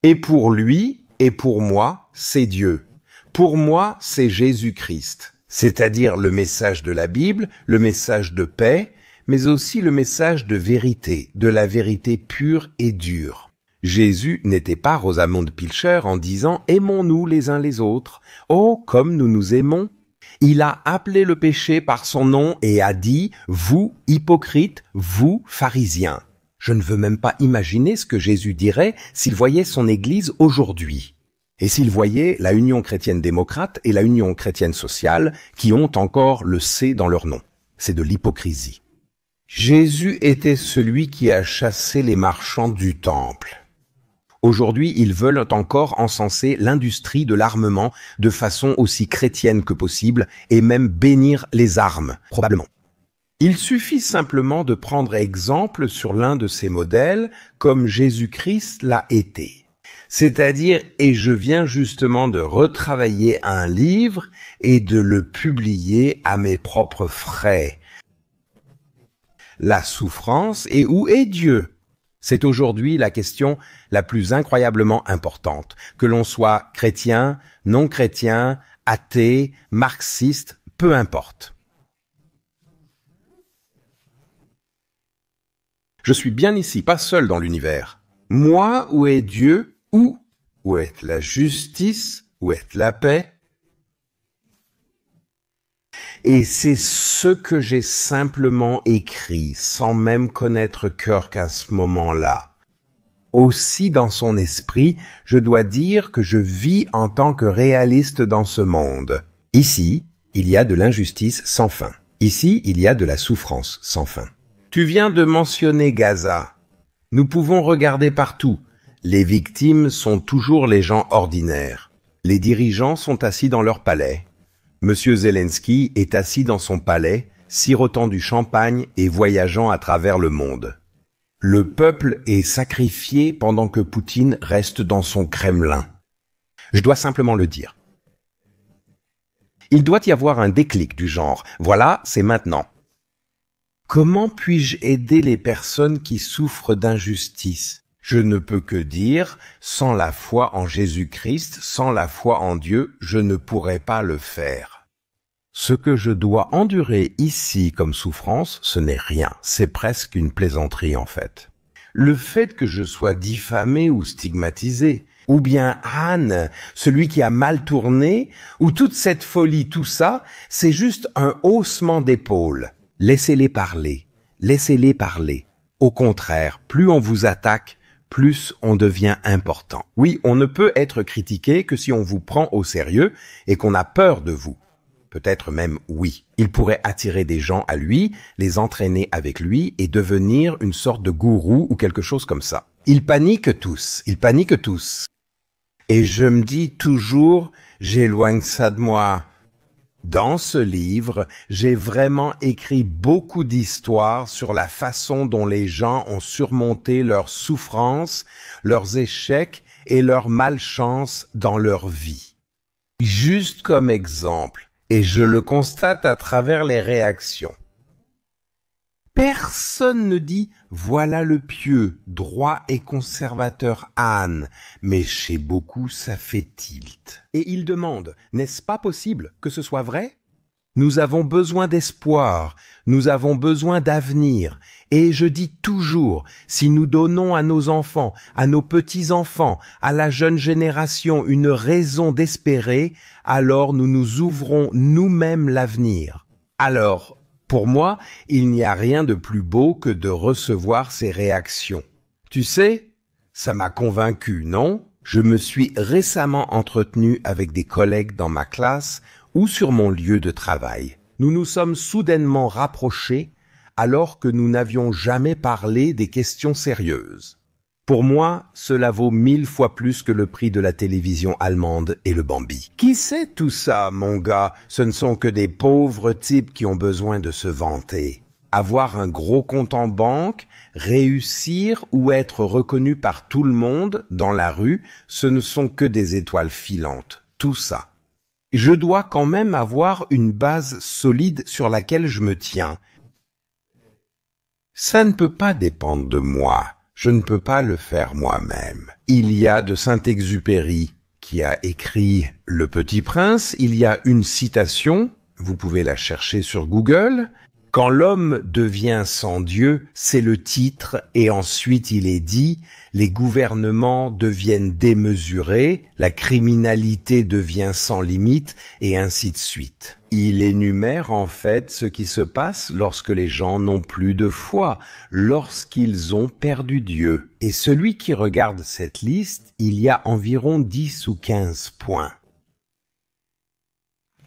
Speaker 1: Et pour lui et pour moi, c'est Dieu. Pour moi, c'est Jésus-Christ, c'est-à-dire le message de la Bible, le message de paix, mais aussi le message de vérité, de la vérité pure et dure. Jésus n'était pas Rosamund Pilcher en disant « Aimons-nous les uns les autres, oh, comme nous nous aimons ». Il a appelé le péché par son nom et a dit « Vous, hypocrites, vous, pharisiens ». Je ne veux même pas imaginer ce que Jésus dirait s'il voyait son Église aujourd'hui. Et s'il voyait la Union chrétienne démocrate et la Union chrétienne sociale qui ont encore le C dans leur nom. C'est de l'hypocrisie. Jésus était celui qui a chassé les marchands du temple. Aujourd'hui, ils veulent encore encenser l'industrie de l'armement de façon aussi chrétienne que possible et même bénir les armes, probablement. Il suffit simplement de prendre exemple sur l'un de ces modèles comme Jésus-Christ l'a été. C'est-à-dire, et je viens justement de retravailler un livre et de le publier à mes propres frais. La souffrance et où est Dieu? C'est aujourd'hui la question la plus incroyablement importante, que l'on soit chrétien, non chrétien, athée, marxiste, peu importe. Je suis bien ici, pas seul dans l'univers. Moi, où est Dieu? Où Où est la justice? Où est la paix? Et c'est ce que j'ai simplement écrit, sans même connaître Kirk à ce moment-là. Aussi dans son esprit, je dois dire que je vis en tant que réaliste dans ce monde. Ici, il y a de l'injustice sans fin. Ici, il y a de la souffrance sans fin. Tu viens de mentionner Gaza. Nous pouvons regarder partout. Les victimes sont toujours les gens ordinaires. Les dirigeants sont assis dans leur palais. Monsieur Zelensky est assis dans son palais, sirotant du champagne et voyageant à travers le monde. Le peuple est sacrifié pendant que Poutine reste dans son Kremlin. Je dois simplement le dire. Il doit y avoir un déclic du genre. Voilà, c'est maintenant. Comment puis-je aider les personnes qui souffrent d'injustice? Je ne peux que dire, sans la foi en Jésus-Christ, sans la foi en Dieu, je ne pourrais pas le faire. Ce que je dois endurer ici comme souffrance, ce n'est rien, c'est presque une plaisanterie en fait. Le fait que je sois diffamé ou stigmatisé, ou bien Anne, celui qui a mal tourné, ou toute cette folie, tout ça, c'est juste un haussement d'épaule. Laissez-les parler, laissez-les parler. Au contraire, plus on vous attaque, plus on devient important. Oui, on ne peut être critiqué que si on vous prend au sérieux et qu'on a peur de vous. Peut-être même oui. Il pourrait attirer des gens à lui, les entraîner avec lui et devenir une sorte de gourou ou quelque chose comme ça. Ils paniquent tous, ils paniquent tous. Et je me dis toujours, j'éloigne ça de moi. Dans ce livre, j'ai vraiment écrit beaucoup d'histoires sur la façon dont les gens ont surmonté leurs souffrances, leurs échecs et leurs malchances dans leur vie. Juste comme exemple, et je le constate à travers les réactions. Personne ne dit « voilà le pieux, droit et conservateur Anne », mais chez beaucoup ça fait tilt. Et ils demandent « n'est-ce pas possible que ce soit vrai ?» Nous avons besoin d'espoir, nous avons besoin d'avenir. Et je dis toujours, si nous donnons à nos enfants, à nos petits-enfants, à la jeune génération une raison d'espérer, alors nous nous ouvrons nous-mêmes l'avenir. Alors, pour moi, il n'y a rien de plus beau que de recevoir ces réactions. Tu sais, ça m'a convaincu, non? Je me suis récemment entretenu avec des collègues dans ma classe ou sur mon lieu de travail. Nous nous sommes soudainement rapprochés alors que nous n'avions jamais parlé des questions sérieuses. Pour moi, cela vaut 1000 fois plus que le prix de la télévision allemande et le Bambi. Qui sait tout ça, mon gars? Ce ne sont que des pauvres types qui ont besoin de se vanter. Avoir un gros compte en banque, réussir ou être reconnu par tout le monde dans la rue, ce ne sont que des étoiles filantes. Tout ça. Je dois quand même avoir une base solide sur laquelle je me tiens. Ça ne peut pas dépendre de moi. Je ne peux pas le faire moi-même. Il y a de Saint-Exupéry qui a écrit Le Petit Prince. Il y a une citation, vous pouvez la chercher sur Google. Quand l'homme devient sans Dieu, c'est le titre, et ensuite il est dit, les gouvernements deviennent démesurés, la criminalité devient sans limite, et ainsi de suite. Il énumère en fait ce qui se passe lorsque les gens n'ont plus de foi, lorsqu'ils ont perdu Dieu. Et celui qui regarde cette liste, il y a environ 10 ou 15 points.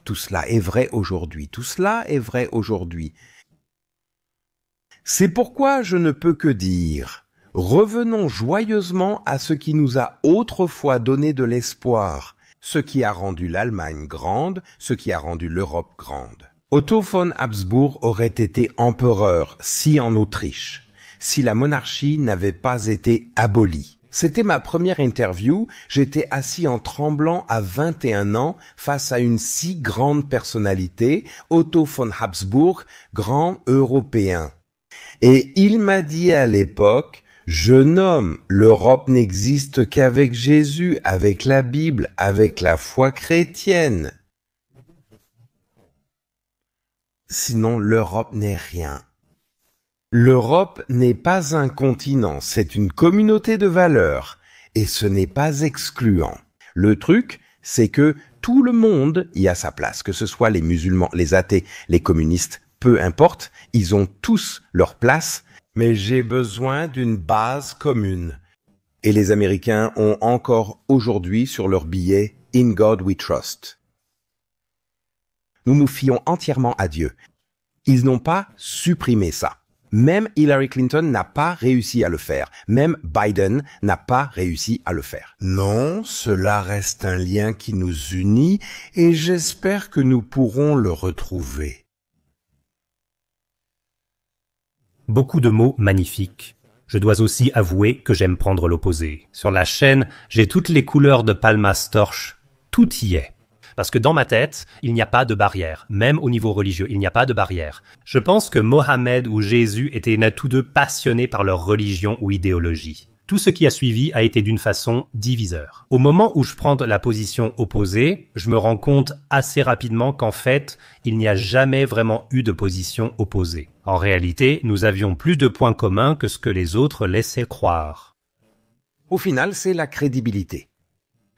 Speaker 1: Tout cela est vrai aujourd'hui, tout cela est vrai aujourd'hui. C'est pourquoi je ne peux que dire, revenons joyeusement à ce qui nous a autrefois donné de l'espoir, ce qui a rendu l'Allemagne grande, ce qui a rendu l'Europe grande. Otto von Habsbourg aurait été empereur si en Autriche, si la monarchie n'avait pas été abolie. C'était ma première interview, j'étais assis en tremblant à 21 ans face à une si grande personnalité, Otto von Habsbourg, grand Européen. Et il m'a dit à l'époque, jeune homme, l'Europe n'existe qu'avec Jésus, avec la Bible, avec la foi chrétienne. Sinon, l'Europe n'est rien. L'Europe n'est pas un continent, c'est une communauté de valeurs. et ce n'est pas excluant. Le truc, c'est que tout le monde y a sa place, que ce soit les musulmans, les athées, les communistes, peu importe, ils ont tous leur place, mais j'ai besoin d'une base commune. Et les Américains ont encore aujourd'hui sur leur billet « In God we trust ». Nous nous fions entièrement à Dieu. Ils n'ont pas supprimé ça. Même Hillary Clinton n'a pas réussi à le faire. Même Biden n'a pas réussi à le faire. Non, cela reste un lien qui nous unit et j'espère que nous pourrons le retrouver.
Speaker 2: Beaucoup de mots magnifiques. Je dois aussi avouer que j'aime prendre l'opposé. Sur la chaîne, j'ai toutes les couleurs de Palmas torche. Tout y est. Parce que dans ma tête, il n'y a pas de barrière. Même au niveau religieux, il n'y a pas de barrière. Je pense que Mohammed ou Jésus étaient tous deux passionnés par leur religion ou idéologie. Tout ce qui a suivi a été d'une façon diviseur. Au moment où je prends la position opposée, je me rends compte assez rapidement qu'en fait, il n'y a jamais vraiment eu de position opposée. En réalité, nous avions plus de points communs que ce que les autres laissaient croire.
Speaker 1: Au final, c'est la crédibilité.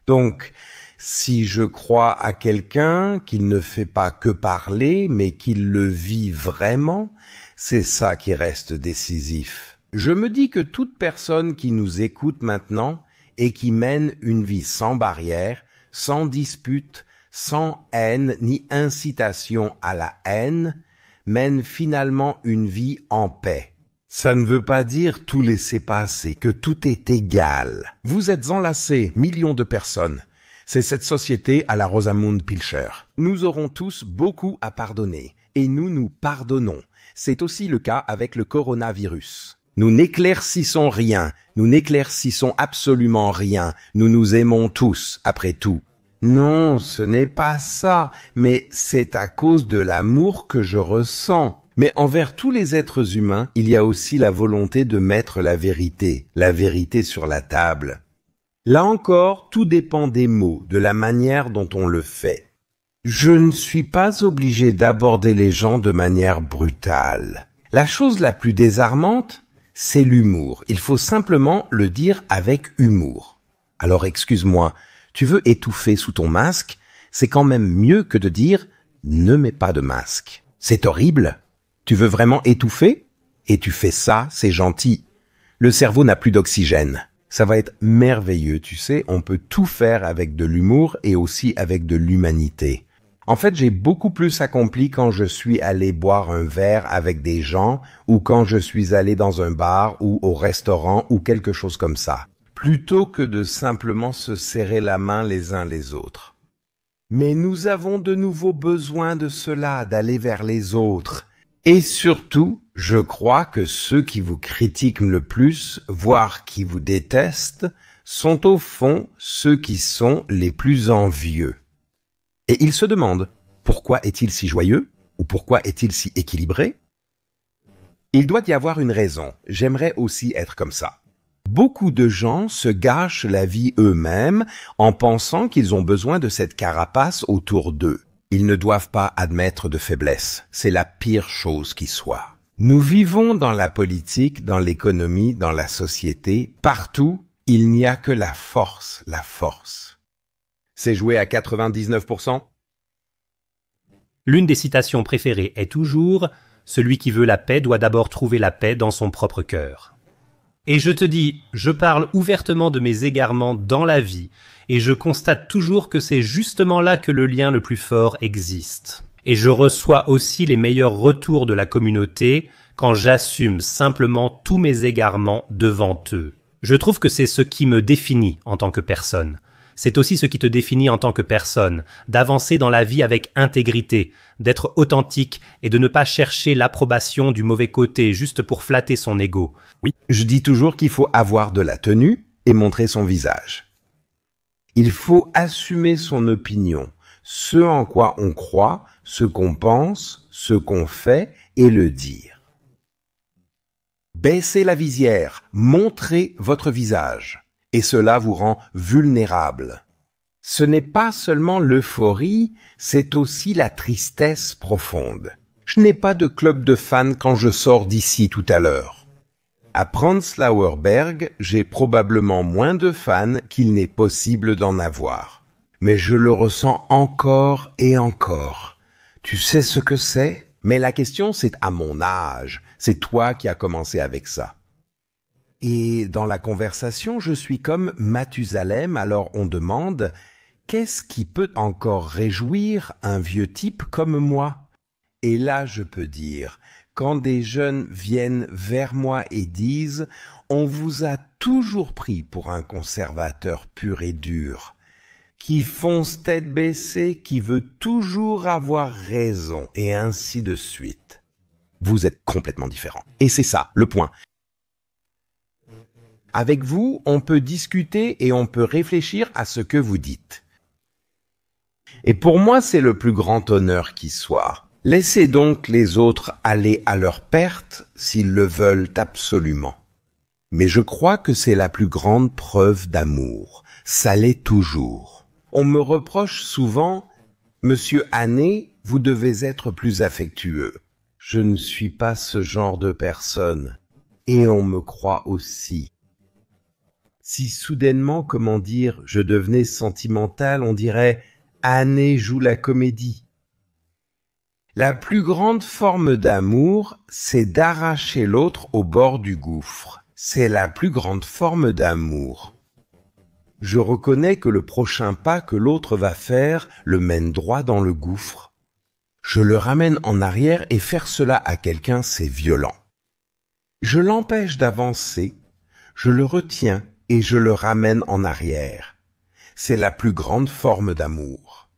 Speaker 1: Donc, si je crois à quelqu'un qu'il ne fait pas que parler, mais qu'il le vit vraiment, c'est ça qui reste décisif. Je me dis que toute personne qui nous écoute maintenant et qui mène une vie sans barrière, sans dispute, sans haine ni incitation à la haine, mène finalement une vie en paix. Ça ne veut pas dire tout laisser passer, que tout est égal. Vous êtes enlacés, millions de personnes. C'est cette société à la Rosamund Pilcher. Nous aurons tous beaucoup à pardonner, et nous nous pardonnons. C'est aussi le cas avec le coronavirus. Nous n'éclaircissons rien, nous n'éclaircissons absolument rien, nous nous aimons tous, après tout. Non, ce n'est pas ça, mais c'est à cause de l'amour que je ressens. Mais envers tous les êtres humains, il y a aussi la volonté de mettre la vérité sur la table. Là encore, tout dépend des mots, de la manière dont on le fait. Je ne suis pas obligé d'aborder les gens de manière brutale. La chose la plus désarmante, c'est l'humour. Il faut simplement le dire avec humour. Alors excuse-moi, tu veux étouffer sous ton masque, c'est quand même mieux que de dire « ne mets pas de masque ». C'est horrible. Tu veux vraiment étouffer? Et tu fais ça, c'est gentil. Le cerveau n'a plus d'oxygène. Ça va être merveilleux, tu sais, on peut tout faire avec de l'humour et aussi avec de l'humanité. En fait, j'ai beaucoup plus accompli quand je suis allé boire un verre avec des gens ou quand je suis allé dans un bar ou au restaurant ou quelque chose comme ça, plutôt que de simplement se serrer la main les uns les autres. Mais nous avons de nouveau besoin de cela, d'aller vers les autres. Et surtout, je crois que ceux qui vous critiquent le plus, voire qui vous détestent, sont au fond ceux qui sont les plus envieux. Et ils se demandent, pourquoi est-il si joyeux? Ou pourquoi est-il si équilibré? Il doit y avoir une raison. J'aimerais aussi être comme ça. Beaucoup de gens se gâchent la vie eux-mêmes en pensant qu'ils ont besoin de cette carapace autour d'eux. Ils ne doivent pas admettre de faiblesse. C'est la pire chose qui soit. Nous vivons dans la politique, dans l'économie, dans la société. Partout, il n'y a que la force, la force. C'est joué à 99%.
Speaker 2: L'une des citations préférées est toujours « Celui qui veut la paix doit d'abord trouver la paix dans son propre cœur ». Et je te dis, je parle ouvertement de mes égarements dans la vie, et je constate toujours que c'est justement là que le lien le plus fort existe. Et je reçois aussi les meilleurs retours de la communauté quand j'assume simplement tous mes égarements devant eux. Je trouve que c'est ce qui me définit en tant que personne. C'est aussi ce qui te définit en tant que personne, d'avancer dans la vie avec intégrité, d'être authentique et de ne pas chercher l'approbation du mauvais côté juste pour flatter son ego.
Speaker 1: Oui, je dis toujours qu'il faut avoir de la tenue et montrer son visage. Il faut assumer son opinion, ce en quoi on croit, ce qu'on pense, ce qu'on fait et le dire. Baissez la visière, montrez votre visage. Et cela vous rend vulnérable. Ce n'est pas seulement l'euphorie, c'est aussi la tristesse profonde. Je n'ai pas de club de fans quand je sors d'ici tout à l'heure. À Prenzlauer Berg, j'ai probablement moins de fans qu'il n'est possible d'en avoir. Mais je le ressens encore et encore. Tu sais ce que c'est? Mais la question, c'est à mon âge. C'est toi qui as commencé avec ça. Et dans la conversation, je suis comme Mathusalem, alors on demande « Qu'est-ce qui peut encore réjouir un vieux type comme moi ?» Et là, je peux dire, quand des jeunes viennent vers moi et disent « On vous a toujours pris pour un conservateur pur et dur », qui fonce tête baissée, qui veut toujours avoir raison, et ainsi de suite. Vous êtes complètement différent. Et c'est ça, le point. Avec vous, on peut discuter et on peut réfléchir à ce que vous dites. Et pour moi, c'est le plus grand honneur qui soit. Laissez donc les autres aller à leur perte s'ils le veulent absolument. Mais je crois que c'est la plus grande preuve d'amour. Ça l'est toujours. On me reproche souvent « Monsieur Hannet, vous devez être plus affectueux ». Je ne suis pas ce genre de personne. Et on me croit aussi. Si soudainement, comment dire, je devenais sentimental, on dirait « Hannet joue la comédie ». La plus grande forme d'amour, c'est d'arracher l'autre au bord du gouffre. C'est la plus grande forme d'amour. Je reconnais que le prochain pas que l'autre va faire le mène droit dans le gouffre. Je le ramène en arrière et faire cela à quelqu'un, c'est violent. Je l'empêche d'avancer, je le retiens et je le ramène en arrière. C'est la plus grande forme d'amour.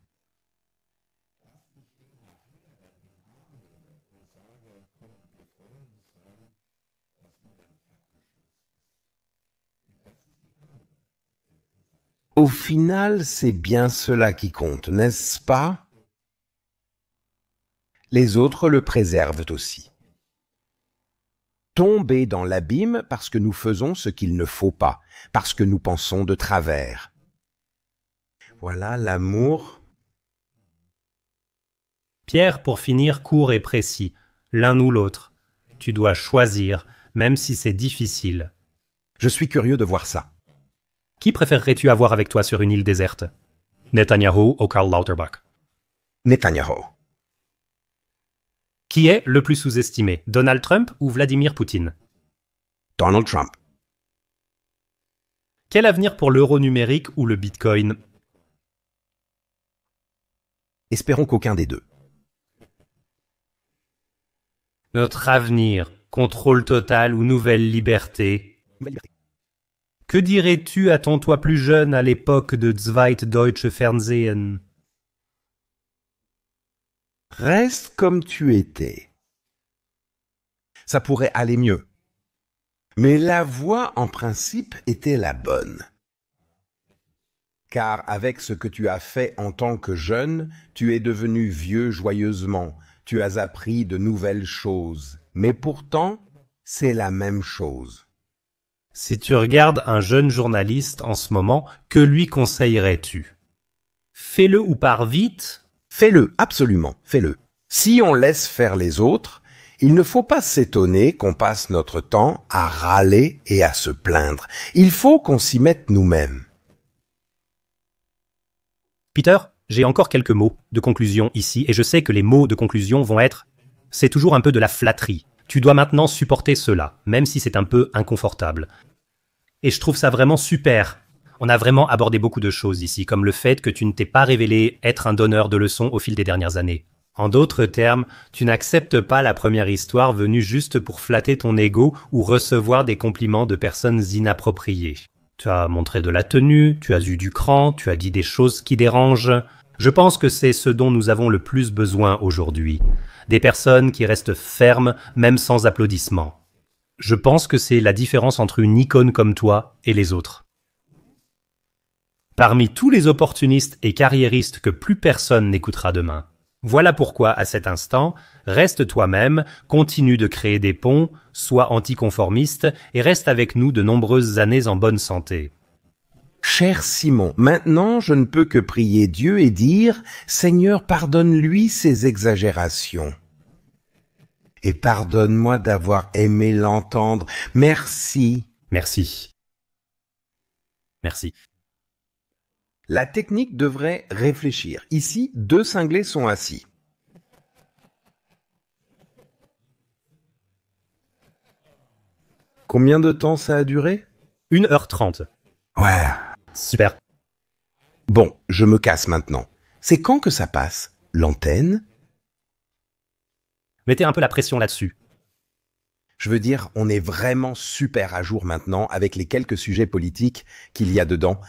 Speaker 1: Au final, c'est bien cela qui compte, n'est-ce pas? Les autres le préservent aussi. Tomber dans l'abîme parce que nous faisons ce qu'il ne faut pas, parce que nous pensons de travers. Voilà l'amour.
Speaker 2: Pierre, pour finir, court et précis, l'un ou l'autre. Tu dois choisir, même si c'est difficile.
Speaker 1: Je suis curieux de voir ça.
Speaker 2: Qui préférerais-tu avoir avec toi sur une île déserte? Netanyahou ou Karl Lauterbach?
Speaker 1: Netanyahou.
Speaker 2: Qui est le plus sous-estimé, Donald Trump ou Vladimir Poutine?
Speaker 1: Donald Trump.
Speaker 2: Quel avenir pour l'euro numérique ou le bitcoin?
Speaker 1: Espérons qu'aucun des deux.
Speaker 2: Notre avenir, contrôle total ou nouvelle liberté? Que dirais-tu à ton toi plus jeune à l'époque de Zweitdeutsche Fernsehen?
Speaker 1: Reste comme tu étais. Ça pourrait aller mieux. Mais la voie, en principe, était la bonne. Car avec ce que tu as fait en tant que jeune, tu es devenu vieux joyeusement. Tu as appris de nouvelles choses. Mais pourtant, c'est la même chose.
Speaker 2: Si tu regardes un jeune journaliste en ce moment, que lui conseillerais-tu? Fais-le ou pars vite?
Speaker 1: Fais-le, absolument, fais-le. Si on laisse faire les autres, il ne faut pas s'étonner qu'on passe notre temps à râler et à se plaindre. Il faut qu'on s'y mette nous-mêmes.
Speaker 2: Peter, j'ai encore quelques mots de conclusion ici, et je sais que les mots de conclusion vont être « c'est toujours un peu de la flatterie ». Tu dois maintenant supporter cela, même si c'est un peu inconfortable. Et je trouve ça vraiment super. On a vraiment abordé beaucoup de choses ici, comme le fait que tu ne t'es pas révélé être un donneur de leçons au fil des dernières années. En d'autres termes, tu n'acceptes pas la première histoire venue juste pour flatter ton ego ou recevoir des compliments de personnes inappropriées. Tu as montré de la tenue, tu as eu du cran, tu as dit des choses qui dérangent. Je pense que c'est ce dont nous avons le plus besoin aujourd'hui. Des personnes qui restent fermes, même sans applaudissements. Je pense que c'est la différence entre une icône comme toi et les autres. Parmi tous les opportunistes et carriéristes que plus personne n'écoutera demain. Voilà pourquoi, à cet instant, reste toi-même, continue de créer des ponts, sois anticonformiste et reste avec nous de nombreuses années en bonne santé.
Speaker 1: Cher Simon, maintenant je ne peux que prier Dieu et dire « Seigneur, pardonne-lui ses exagérations ». Et pardonne-moi d'avoir aimé l'entendre. Merci.
Speaker 2: Merci. Merci.
Speaker 1: La technique devrait réfléchir. Ici, 2 cinglés sont assis. Combien de temps ça a duré?
Speaker 2: 1h30.
Speaker 1: Ouais.
Speaker 2: Super.
Speaker 1: Bon, je me casse maintenant. C'est quand que ça passe? L'antenne?
Speaker 2: Mettez un peu la pression là-dessus.
Speaker 1: Je veux dire, on est vraiment super à jour maintenant avec les quelques sujets politiques qu'il y a dedans.